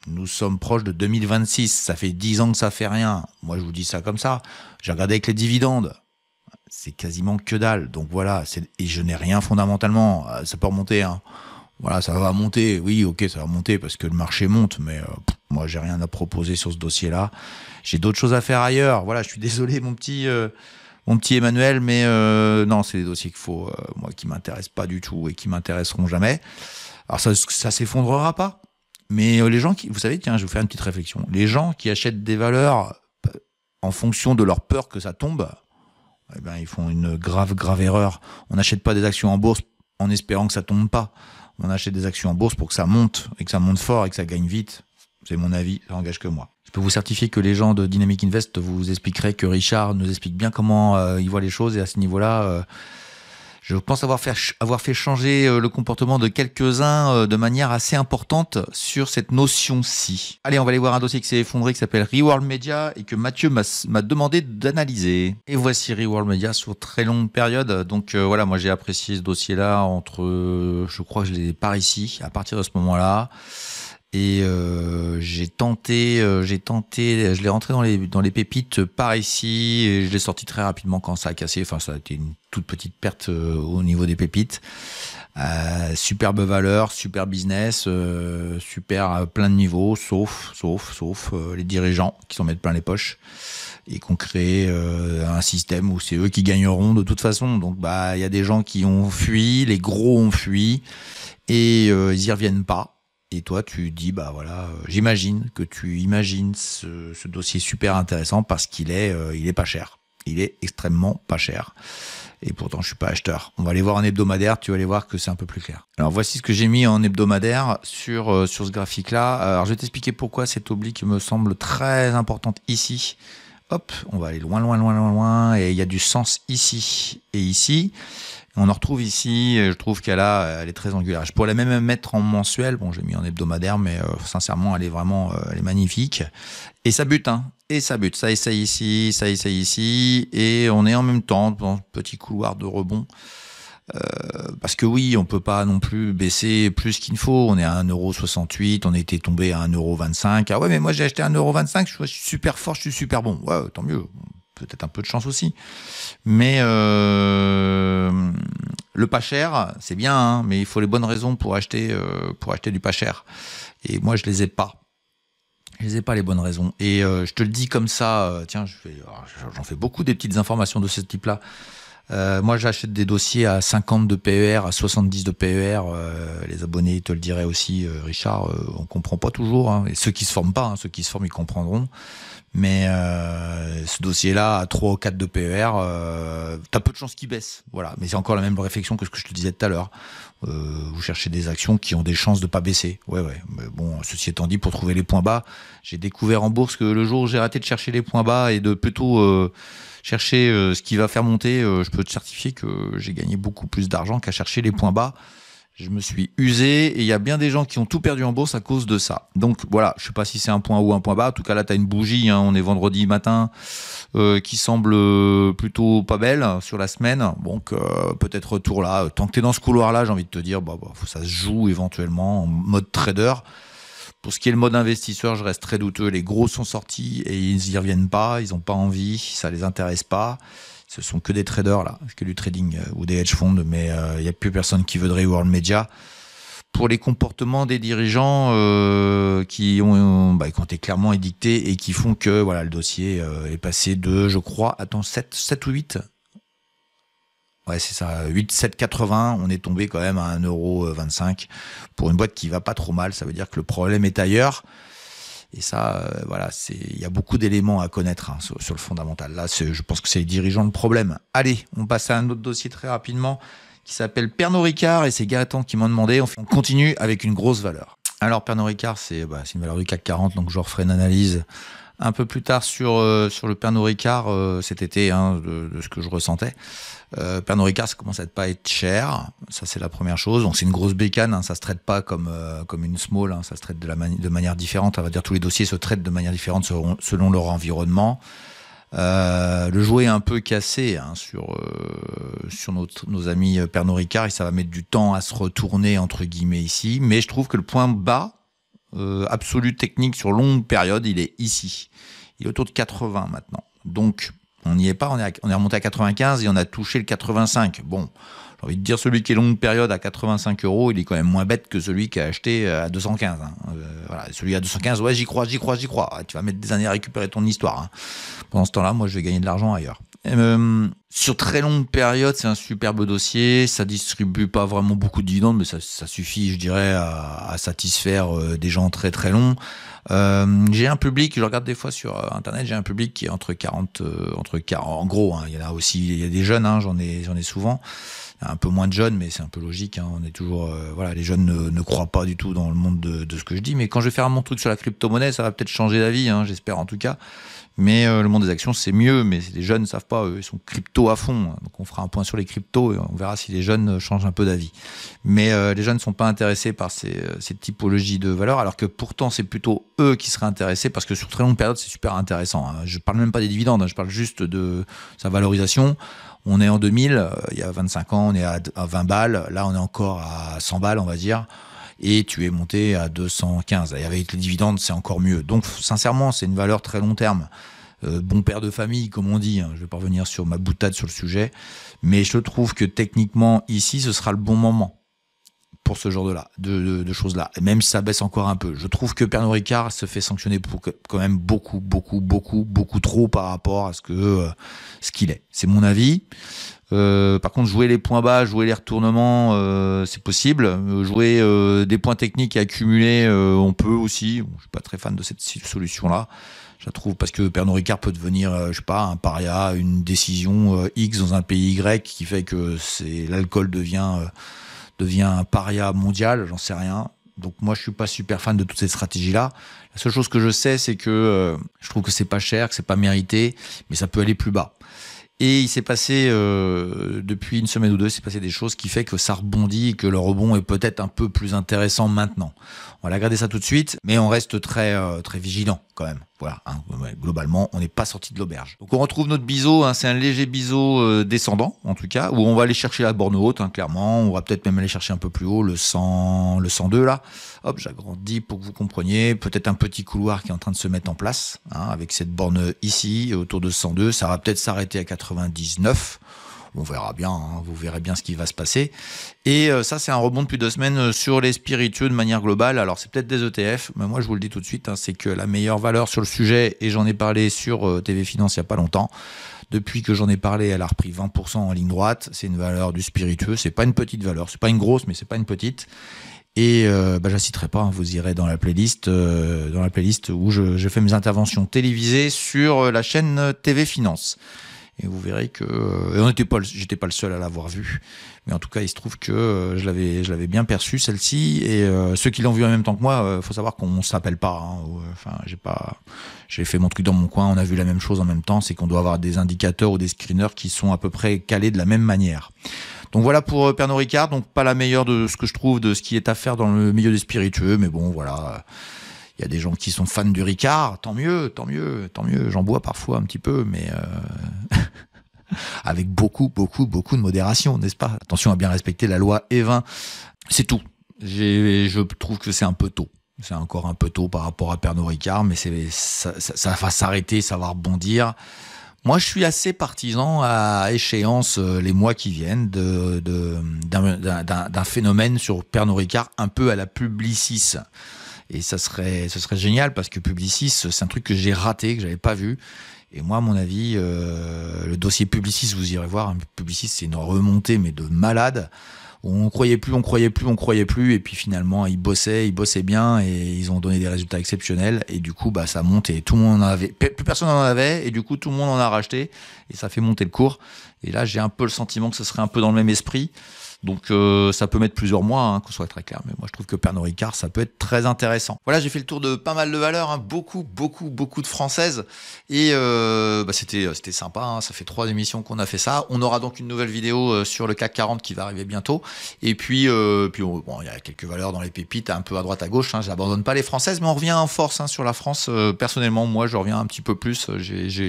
Nous sommes proches de 2026. Ça fait 10 ans que ça fait rien. Moi, je vous dis ça comme ça. J'ai regardé avec les dividendes. C'est quasiment que dalle. Donc voilà, et je n'ai rien fondamentalement. Ça peut remonter, Voilà, ça va monter. Oui, ok, ça va monter parce que le marché monte, mais moi, j'ai rien à proposer sur ce dossier-là. J'ai d'autres choses à faire ailleurs. Voilà, je suis désolé, mon petit Emmanuel, mais non, c'est des dossiers qu'il faut, moi, qui m'intéressent pas du tout et qui m'intéresseront jamais. Alors ça s'effondrera pas. Mais les gens vous savez, tiens, je vais vous faire une petite réflexion. Les gens qui achètent des valeurs en fonction de leur peur que ça tombe, eh ben, ils font une grave erreur. On n'achète pas des actions en bourse en espérant que ça tombe pas. On achète des actions en bourse pour que ça monte, et que ça monte fort, et que ça gagne vite. C'est mon avis, ça n'engage que moi. Je peux vous certifier que les gens de Dynamic Invest vous expliqueraient que Richard nous explique bien comment il voit les choses, et à ce niveau-là, je pense avoir fait changer le comportement de quelques-uns de manière assez importante sur cette notion-ci. Allez, on va aller voir un dossier qui s'est effondré, qui s'appelle Reworld Media, et que Mathieu m'a demandé d'analyser. Et voici Reworld Media sur très longue période. Donc voilà, moi j'ai apprécié ce dossier-là je crois que je l'ai par ici, à partir de ce moment-là. Et j'ai tenté, je l'ai rentré dans les pépites par ici, et je l'ai sorti très rapidement quand ça a cassé. Enfin, ça a été une toute petite perte au niveau des pépites. Superbe valeur, super business, super à plein de niveaux, sauf les dirigeants qui s'en mettent plein les poches et qui ont créé un système où c'est eux qui gagneront de toute façon. Donc il y a des gens qui ont fui, les gros ont fui, et ils y reviennent pas. Et toi, tu dis, j'imagine que tu imagines ce dossier super intéressant parce qu'il est pas cher. Il est extrêmement pas cher. Et pourtant, je suis pas acheteur. On va aller voir un hebdomadaire, tu vas aller voir que c'est un peu plus clair. Alors, voici ce que j'ai mis en hebdomadaire sur ce graphique-là. Alors, je vais t'expliquer pourquoi cette oblique me semble très importante ici. Hop, on va aller loin. Et il y a du sens ici et ici. On en retrouve ici, et je trouve elle est très angulaire. Je pourrais la même mettre en mensuel. Bon, j'ai mis en hebdomadaire, mais sincèrement, elle est magnifique. Et ça bute, Et ça bute. Ça essaye ici. Et on est en même temps dans un petit couloir de rebond. Parce que oui, on peut pas non plus baisser plus qu'il ne faut. On est à 1,68 €, on était tombé à 1,25 €. Ah ouais, mais moi j'ai acheté à 1,25 €, je suis super fort, je suis super bon. Ouais, tant mieux. Peut-être un peu de chance aussi. Mais le pas cher, c'est bien, mais il faut les bonnes raisons pour acheter du pas cher. Et moi, je les ai pas. Je les ai pas, les bonnes raisons. Et je te le dis comme ça, tiens, j'en fais beaucoup des petites informations de ce type-là. Moi, j'achète des dossiers à 50 de PER, à 70 de PER. Les abonnés te le diraient aussi, Richard. On comprend pas toujours. Et ceux qui se forment pas, ceux qui se forment, ils comprendront. Mais ce dossier-là à 3 ou 4 de PER, t'as peu de chances qu'il baisse. Voilà. Mais c'est encore la même réflexion que ce que je te disais tout à l'heure. Vous cherchez des actions qui ont des chances de pas baisser. Ouais. Mais bon, ceci étant dit, pour trouver les points bas, j'ai découvert en bourse que le jour où j'ai arrêté de chercher les points bas et de plutôt chercher ce qui va faire monter, je peux te certifier que j'ai gagné beaucoup plus d'argent qu'à chercher les points bas. Je me suis usé et il y a bien des gens qui ont tout perdu en bourse à cause de ça. Donc voilà, je sais pas si c'est un point haut ou un point bas. En tout cas, là, tu as une bougie, hein, on est vendredi matin, qui semble plutôt pas belle sur la semaine. Donc peut-être retour là. Tant que tu es dans ce couloir-là, j'ai envie de te dire, ça se joue éventuellement en mode trader. Pour ce qui est le mode investisseur, je reste très douteux. Les gros sont sortis et ils y reviennent pas. Ils n'ont pas envie, ça les intéresse pas. Ce sont que des traders là, que du trading ou des hedge funds, mais il n'y a plus personne qui veut de Real World Media. Pour les comportements des dirigeants qui ont été clairement édictés et qui font que voilà, le dossier est passé de, je crois, 7 ou 8. Ouais, c'est ça, 8, 7,80, on est tombé quand même à 1,25 € pour une boîte qui va pas trop mal. Ça veut dire que le problème est ailleurs. Et ça, il y a beaucoup d'éléments à connaître sur le fondamental. Là, je pense que c'est les dirigeants le problème. Allez, on passe à un autre dossier très rapidement qui s'appelle Pernod Ricard et c'est Gaëtan qui m'en demandé. On continue avec une grosse valeur. Alors Pernod Ricard, c'est une valeur du CAC 40, donc je referai une analyse un peu plus tard sur le Pernod Ricard cet été, de ce que je ressentais. Pernod Ricard, ça commence à pas être cher, ça c'est la première chose. Donc c'est une grosse bécane, ça se traite pas comme une small, ça se traite de manière différente. On va dire tous les dossiers se traitent de manière différente selon leur environnement. Le jouet est un peu cassé sur nos amis Pernod Ricard et ça va mettre du temps à se retourner entre guillemets ici. Mais je trouve que le point bas absolu technique sur longue période, il est ici. Il est autour de 80 maintenant. Donc on n'y est pas, on est remonté à 95 et on a touché le 85. Bon, j'ai envie de dire, celui qui est longue période à 85 €, il est quand même moins bête que celui qui a acheté à 215. Voilà, celui à 215, ouais, j'y crois. Ah, tu vas mettre des années à récupérer ton histoire. Pendant ce temps-là, moi, je vais gagner de l'argent ailleurs. Sur très longue période, c'est un superbe dossier. Ça distribue pas vraiment beaucoup de dividendes, mais ça suffit, je dirais, à satisfaire des gens très très longs. J'ai un public, je regarde des fois sur internet, j'ai un public qui est entre 40, en gros, il y en a aussi, il y a des jeunes, j'en ai souvent. Un peu moins de jeunes, mais c'est un peu logique. On est toujours, les jeunes ne croient pas du tout dans le monde de ce que je dis. Mais quand je vais faire mon truc sur la crypto-monnaie, ça va peut-être changer d'avis, j'espère en tout cas. Mais le monde des actions, c'est mieux. Mais les jeunes ne savent pas, eux, ils sont crypto à fond. Donc on fera un point sur les cryptos et on verra si les jeunes changent un peu d'avis. Mais les jeunes ne sont pas intéressés par ces typologies de valeurs, alors que pourtant c'est plutôt eux qui seraient intéressés, parce que sur très longue période, c'est super intéressant. Je parle même pas des dividendes, je parle juste de sa valorisation. On est en 2000, il y a 25 ans, on est à 20 balles. Là, on est encore à 100 balles, on va dire. Et tu es monté à 215. Et avec les dividendes, c'est encore mieux. Donc, sincèrement, c'est une valeur très long terme. Bon père de famille, comme on dit. Je vais pas revenir sur ma boutade sur le sujet. Mais je trouve que techniquement, ici, ce sera le bon moment pour ce genre de choses-là. Et même si ça baisse encore un peu. Je trouve que Pernod Ricard se fait sanctionner pour quand même beaucoup trop par rapport à ce qu'il est. C'est mon avis. Par contre, jouer les points bas, jouer les retournements, c'est possible. Jouer des points techniques et accumuler, on peut aussi. Bon, je suis pas très fan de cette solution-là. Je la trouve parce que Pernod Ricard peut devenir, un paria, une décision X dans un pays Y qui fait que l'alcool devient un paria mondial, j'en sais rien. Donc moi, je suis pas super fan de toutes ces stratégies-là. La seule chose que je sais, c'est que je trouve que c'est pas cher, que c'est pas mérité, mais ça peut aller plus bas. Et il s'est passé, depuis une semaine ou deux, il s'est passé des choses qui fait que ça rebondit et que le rebond est peut-être un peu plus intéressant maintenant. On va regarder ça tout de suite, mais on reste très vigilant quand même. Voilà, globalement, on n'est pas sorti de l'auberge. Donc on retrouve notre biseau, c'est un léger biseau descendant, en tout cas, où on va aller chercher la borne haute, clairement. On va peut-être même aller chercher un peu plus haut, le 102 là. Hop, j'agrandis pour que vous compreniez. Peut-être un petit couloir qui est en train de se mettre en place, avec cette borne ici, autour de 102. Ça va peut-être s'arrêter à 99. On verra bien, vous verrez bien ce qui va se passer. Et ça, c'est un rebond depuis 2 semaines sur les spiritueux de manière globale. Alors, c'est peut-être des ETF, mais moi, je vous le dis tout de suite, c'est que la meilleure valeur sur le sujet, et j'en ai parlé sur TV Finance il n'y a pas longtemps, depuis que j'en ai parlé, elle a repris 20% en ligne droite. C'est une valeur du spiritueux. C'est pas une petite valeur. C'est pas une grosse, mais c'est pas une petite. Et je la citerai pas, hein, vous irez dans la playlist où je fais mes interventions télévisées sur la chaîne TV Finance. Et vous verrez que j'étais pas le seul à l'avoir vue, mais en tout cas il se trouve que je l'avais bien perçue celle-ci. Et ceux qui l'ont vue en même temps que moi, faut savoir qu'on s'appelle pas. Enfin, j'ai fait mon truc dans mon coin, on a vu la même chose en même temps. C'est qu'on doit avoir des indicateurs ou des screeners qui sont à peu près calés de la même manière. Donc voilà pour Pernod Ricard, donc pas la meilleure de ce que je trouve de ce qui est à faire dans le milieu des spiritueux, mais bon voilà. Il y a des gens qui sont fans du Ricard, tant mieux. J'en bois parfois un petit peu, mais avec beaucoup de modération, n'est-ce pas? Attention à bien respecter la loi E20. C'est tout. Je trouve que c'est un peu tôt. C'est encore un peu tôt par rapport à Pernod Ricard, mais ça va s'arrêter, ça va rebondir. Moi, je suis assez partisan à échéance les mois qui viennent d'un phénomène sur Pernod Ricard un peu à la Publicis. Et ce serait génial parce que Publicis, c'est un truc que j'ai raté, que j'avais pas vu. Et moi, à mon avis, le dossier Publicis, vous irez voir. Publicis, c'est une remontée, mais de malade. On croyait plus. Et puis finalement, ils bossaient bien et ils ont donné des résultats exceptionnels. Et du coup, ça monte et tout le monde en avait. Plus personne n'en avait. Et du coup, tout le monde en a racheté. Et ça fait monter le cours. Et là, j'ai un peu le sentiment que ce serait un peu dans le même esprit. Donc ça peut mettre plusieurs mois, qu'on soit très clair. Mais moi, je trouve que Pernod Ricard, ça peut être très intéressant. Voilà, j'ai fait le tour de pas mal de valeurs, beaucoup de françaises. Et c'était sympa. Ça fait 3 émissions qu'on a fait ça. On aura donc une nouvelle vidéo sur le CAC 40 qui va arriver bientôt. Et puis il y a quelques valeurs dans les pépites, un peu à droite à gauche. J'abandonne pas les françaises, mais on revient en force sur la France. Personnellement, moi, je reviens un petit peu plus.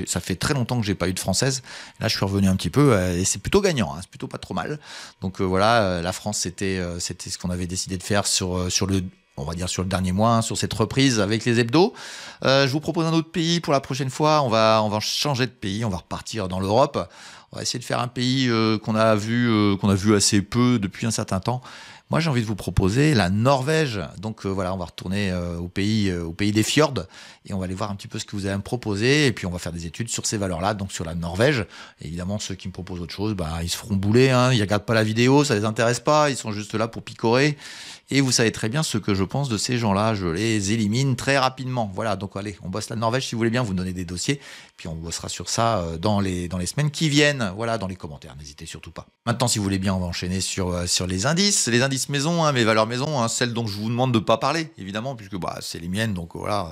Ça fait très longtemps que j'ai pas eu de française. Là, je suis revenu un petit peu et c'est plutôt gagnant. C'est plutôt pas trop mal. Donc voilà. La France, c'était ce qu'on avait décidé de faire sur le dernier mois, sur cette reprise avec les hebdos. Je vous propose un autre pays pour la prochaine fois. On va changer de pays, on va repartir dans l'Europe. On va essayer de faire un pays qu'on a vu assez peu depuis un certain temps. Moi, j'ai envie de vous proposer la Norvège. Donc on va retourner au pays des fjords et on va aller voir un petit peu ce que vous allez me proposer. Et puis on va faire des études sur ces valeurs-là, donc sur la Norvège. Et évidemment, ceux qui me proposent autre chose, ils se feront bouler. Ils regardent pas la vidéo, ça les intéresse pas. Ils sont juste là pour picorer. Et vous savez très bien ce que je pense de ces gens-là. Je les élimine très rapidement. Voilà, donc allez, on bosse la Norvège si vous voulez bien. Vous me donnez des dossiers. Puis on bossera sur ça dans les semaines qui viennent. Voilà, dans les commentaires. N'hésitez surtout pas. Maintenant, si vous voulez bien, on va enchaîner sur les indices. Les indices maison, mes valeurs maison, celles dont je vous demande de ne pas parler, évidemment, puisque c'est les miennes. Donc voilà,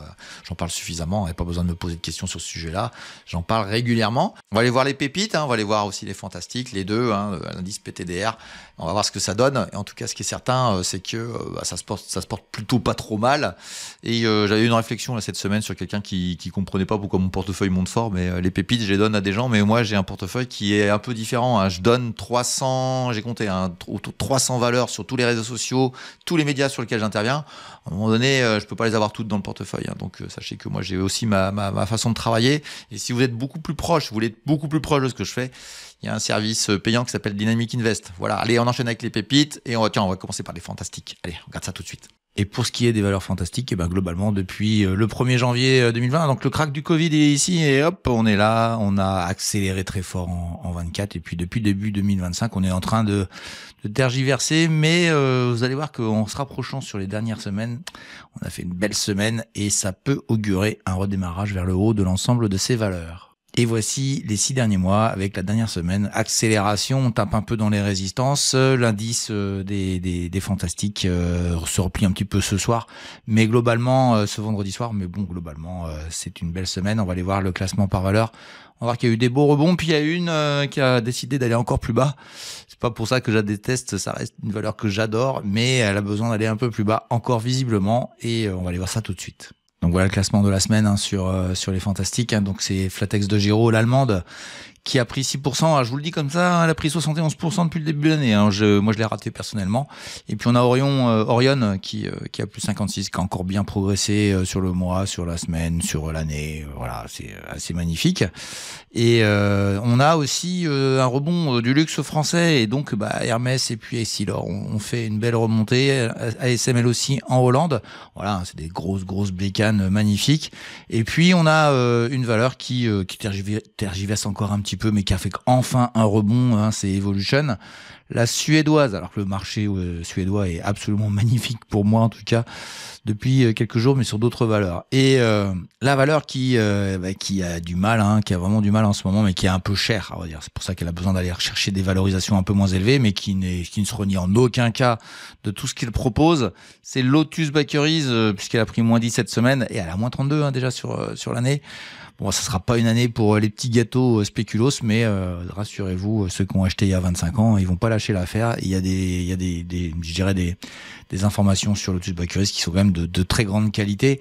j'en parle suffisamment. Il n'y a pas besoin de me poser de questions sur ce sujet-là. J'en parle régulièrement. On va aller voir les pépites. On va aller voir aussi les fantastiques, les deux, l'indice PTDR. On va voir ce que ça donne. Et en tout cas, ce qui est certain, c'est que ça se porte plutôt pas trop mal. Et j'avais eu une réflexion là, cette semaine sur quelqu'un qui comprenait pas pourquoi mon portefeuille monte fort. Mais les pépites, je les donne à des gens. Mais moi, j'ai un portefeuille qui est un peu différent. Je donne 300, j'ai compté, autour de 300 valeurs sur tous les réseaux sociaux, tous les médias sur lesquels j'interviens. À un moment donné, je peux pas les avoir toutes dans le portefeuille. Donc sachez que moi, j'ai aussi ma façon de travailler. Et si vous êtes beaucoup plus proche, vous voulez être beaucoup plus proche de ce que je fais, il y a un service payant qui s'appelle Dynamic Invest. Voilà, allez, on enchaîne avec les pépites et on va commencer par les fantastiques. Allez, on regarde ça tout de suite. Et pour ce qui est des valeurs fantastiques, globalement, depuis le 1er janvier 2020, donc le crack du Covid est ici et hop, on est là, on a accéléré très fort en 24 et puis depuis début 2025, on est en train de tergiverser, mais vous allez voir qu'en se rapprochant sur les dernières semaines, on a fait une belle semaine et ça peut augurer un redémarrage vers le haut de l'ensemble de ces valeurs. Et voici les 6 derniers mois avec la dernière semaine. Accélération, on tape un peu dans les résistances. L'indice des fantastiques se replie un petit peu ce soir. Mais globalement, ce vendredi soir, globalement, c'est une belle semaine. On va aller voir le classement par valeur. On va voir qu'il y a eu des beaux rebonds. Puis il y a une qui a décidé d'aller encore plus bas. C'est pas pour ça que je la déteste. Ça reste une valeur que j'adore. Mais elle a besoin d'aller un peu plus bas, encore visiblement. Et on va aller voir ça tout de suite. Donc voilà le classement de la semaine sur les fantastiques. Donc c'est Flatex de Giraud, l'allemande, qui a pris 6%. Alors, je vous le dis comme ça, elle a pris 71% depuis le début de l'année. Moi, je l'ai raté personnellement. Et puis on a Orion qui a plus 56, qui a encore bien progressé sur le mois, sur la semaine, sur l'année. Voilà, c'est assez magnifique. Et on a aussi un rebond du luxe français. Et donc Hermès et puis Essilor ont fait une belle remontée. ASML aussi en Hollande. Voilà, c'est des grosses bécanes magnifiques. Et puis on a une valeur qui tergiverse encore un petit petit peu, mais qui a fait enfin un rebond, hein, c'est Evolution. La suédoise, alors que le marché suédois est absolument magnifique pour moi en tout cas, depuis quelques jours, mais sur d'autres valeurs. Et la valeur qui a du mal, hein, qui a vraiment du mal en ce moment, mais qui est un peu chère, on va dire. C'est pour ça qu'elle a besoin d'aller rechercher des valorisations un peu moins élevées, mais qui ne se renie en aucun cas de tout ce qu'il propose. C'est Lotus Bakeries, puisqu'elle a pris moins 10 cette semaine, et elle a moins 32 hein, déjà sur l'année. Bon, ça sera pas une année pour les petits gâteaux spéculoos, mais rassurez-vous, ceux qui ont acheté il y a 25 ans, ils vont pas lâcher l'affaire. Il y a des informations sur Lotus Bakeries qui sont quand même de très grande qualité.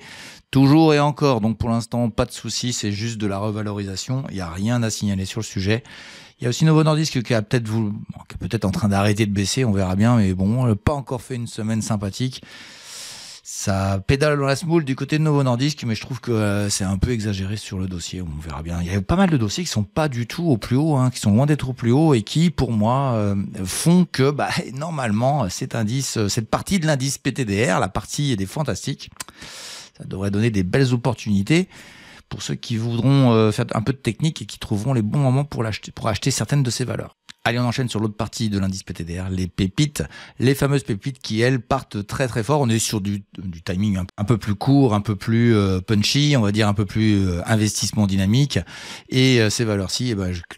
Toujours et encore, donc pour l'instant, pas de souci, c'est juste de la revalorisation. Il y a rien à signaler sur le sujet. Il y a aussi Novo Nordisk qui est peut-être en train d'arrêter de baisser, on verra bien, mais bon, on n'a pas encore fait une semaine sympathique. Ça pédale dans la semoule du côté de Novo Nordisk, mais je trouve que c'est un peu exagéré sur le dossier. On verra bien. Il y a pas mal de dossiers qui sont pas du tout au plus haut, hein, qui sont loin d'être au plus haut et qui, pour moi, font que normalement, cette partie de l'indice PTDR, la partie des fantastiques, ça devrait donner des belles opportunités pour ceux qui voudront faire un peu de technique et qui trouveront les bons moments pour acheter certaines de ces valeurs. Allez, on enchaîne sur l'autre partie de l'indice PTDR, les pépites, les fameuses pépites qui, elles, partent très très fort. On est sur du timing un peu plus court, un peu plus punchy, on va dire un peu plus investissement dynamique. Et ces valeurs-ci,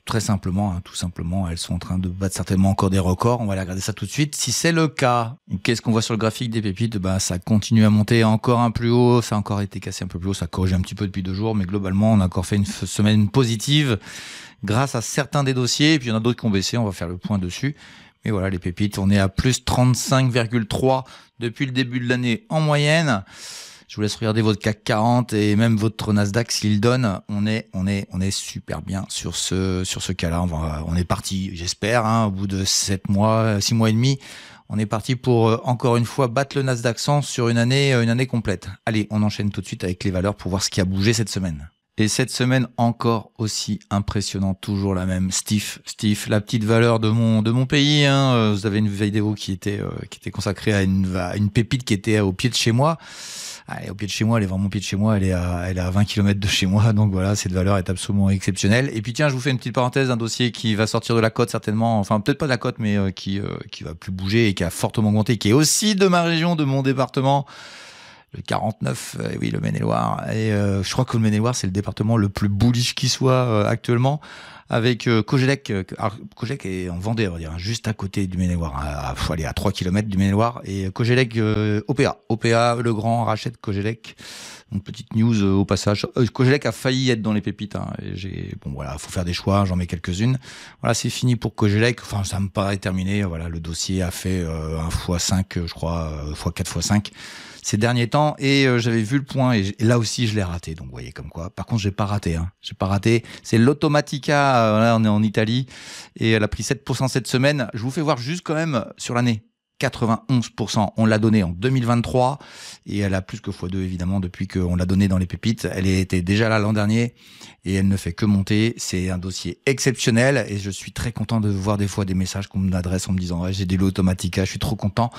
très simplement, tout simplement, elles sont en train de battre certainement encore des records. On va aller regarder ça tout de suite. Si c'est le cas, qu'est-ce qu'on voit sur le graphique des pépites ? Ça continue à monter encore un plus haut, ça a encore été cassé un peu plus haut, ça a corrigé un petit peu depuis 2 jours, mais globalement, on a encore fait une semaine positive grâce à certains des dossiers, et puis il y en a d'autres qui ont baissé, on va faire le point dessus. Mais voilà, les pépites, on est à plus 35,3 depuis le début de l'année en moyenne. Je vous laisse regarder votre CAC 40 et même votre Nasdaq s'il donne. On est super bien sur ce cas-là. On est parti, j'espère, au bout de 6 mois et demi. On est parti pour encore une fois battre le Nasdaq 100 sur une année complète. Allez, on enchaîne tout de suite avec les valeurs pour voir ce qui a bougé cette semaine. Et cette semaine encore aussi impressionnant, toujours la même. Stiff, la petite valeur de mon pays. Hein. Vous avez une vidéo qui était consacrée à une pépite qui était au pied de chez moi. Au pied de chez moi, elle est vraiment au pied de chez moi. Elle est à 20 km de chez moi. Donc voilà, cette valeur est absolument exceptionnelle. Et puis tiens, je vous fais une petite parenthèse, un dossier qui va sortir de la cote certainement. Enfin, peut-être pas de la cote, mais qui va plus bouger et qui a fortement augmenté, qui est aussi de ma région, de mon département. Le 49, oui, le Maine-et-Loire. Et je crois que le Maine-et-Loire, c'est le département le plus bullish qui soit actuellement, avec Cogelec. Cogelec est en Vendée, on va dire, juste à côté du Maine-et-Loire, à 3 km du Maine-et-Loire. Et Cogelec, OPA, le grand rachète Cogelec. Donc petite news au passage. Cogelec a failli être dans les pépites. Hein, et faut faire des choix. J'en mets quelques-unes. Voilà, c'est fini pour Cogelec. Enfin, ça me paraît terminé. Voilà, le dossier a fait 1 x 5, je crois, x4 x 5. Ces derniers temps, et j'avais vu le point, et là aussi je l'ai raté, donc vous voyez comme quoi. Par contre, j'ai pas raté, c'est l'Automatica, là on est en Italie, et elle a pris 7% cette semaine. Je vous fais voir juste quand même sur l'année. 91%. On l'a donné en 2023 et elle a plus que x2 évidemment depuis qu'on l'a donné dans les pépites. Elle était déjà là l'an dernier et elle ne fait que monter. C'est un dossier exceptionnel et je suis très content de voir des fois des messages qu'on m'adresse en me disant ouais, j'ai des lots Automatica, je suis trop content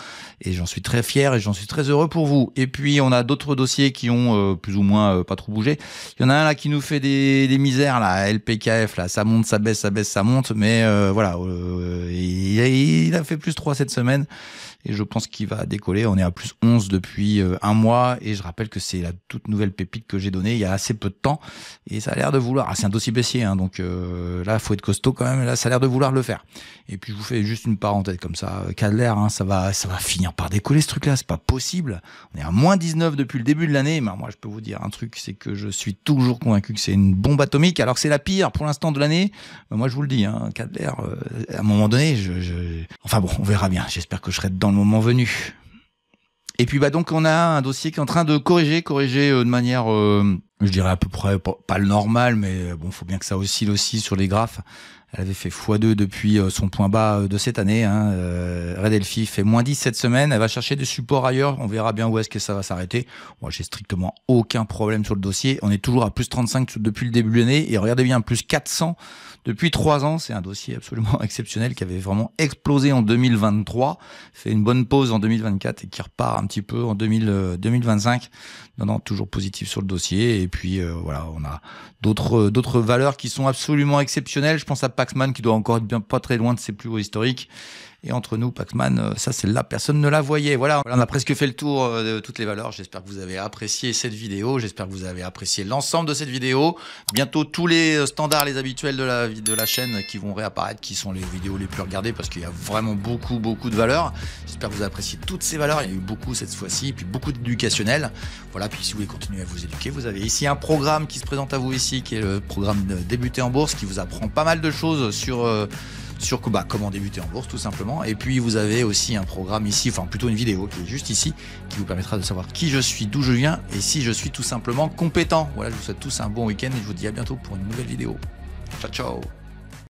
et j'en suis très fier et j'en suis très heureux pour vous. Et puis on a d'autres dossiers qui ont plus ou moins pas trop bougé. Il y en a un là qui nous fait des misères là, LPKF là, ça monte, ça baisse, ça monte, mais voilà, il a fait plus 3 cette semaine. Et je pense qu'il va décoller. On est à plus 11 depuis 1 mois. Et je rappelle que c'est la toute nouvelle pépite que j'ai donnée il y a assez peu de temps. Et ça a l'air de vouloir... c'est un dossier baissier, hein, donc là, il faut être costaud quand même. Là, ça a l'air de vouloir le faire. Et puis, je vous fais juste une parenthèse comme ça. Cadler, hein, ça va finir par décoller ce truc-là. C'est pas possible. On est à moins 19 depuis le début de l'année. Mais moi, je peux vous dire un truc, c'est que je suis toujours convaincu que c'est une bombe atomique. Alors que c'est la pire pour l'instant de l'année. Moi, je vous le dis, hein, Cadler, à un moment donné, enfin bon, on verra bien. J'espère que je serai dedans le moment venu. Et puis donc on a un dossier qui est en train de corriger de manière je dirais à peu près pas le normal, mais bon, faut bien que ça oscille aussi sur les graphes. Elle avait fait x2 depuis son point bas de cette année, hein. Red Elfie fait moins 10 cette semaine. Elle va chercher des supports ailleurs. On verra bien où est-ce que ça va s'arrêter. Moi, j'ai strictement aucun problème sur le dossier. On est toujours à plus 35 depuis le début de l'année. Et regardez bien, plus 400 depuis 3 ans. C'est un dossier absolument exceptionnel qui avait vraiment explosé en 2023, fait une bonne pause en 2024 et qui repart un petit peu en 2025. Non, toujours positif sur le dossier. Et puis voilà, on a d'autres valeurs qui sont absolument exceptionnelles. Je pense à Paxman qui doit encore être bien pas très loin de ses plus hauts historiques. Et entre nous, Paxman, ça c'est là, personne ne la voyait. Voilà, on a presque fait le tour de toutes les valeurs. J'espère que vous avez apprécié cette vidéo. J'espère que vous avez apprécié l'ensemble de cette vidéo. Bientôt tous les standards, les habituels de la chaîne qui vont réapparaître, qui sont les vidéos les plus regardées parce qu'il y a vraiment beaucoup de valeurs. J'espère que vous appréciez toutes ces valeurs. Il y a eu beaucoup cette fois-ci, et puis beaucoup d'éducationnel. Voilà, puis si vous voulez continuer à vous éduquer, vous avez ici un programme qui se présente à vous ici, qui est le programme de Débuter en bourse, qui vous apprend pas mal de choses sur comment débuter en bourse tout simplement. Et puis vous avez aussi un programme ici, enfin plutôt une vidéo qui est juste ici, qui vous permettra de savoir qui je suis, d'où je viens et si je suis tout simplement compétent. Voilà, je vous souhaite tous un bon week-end et je vous dis à bientôt pour une nouvelle vidéo. Ciao ciao.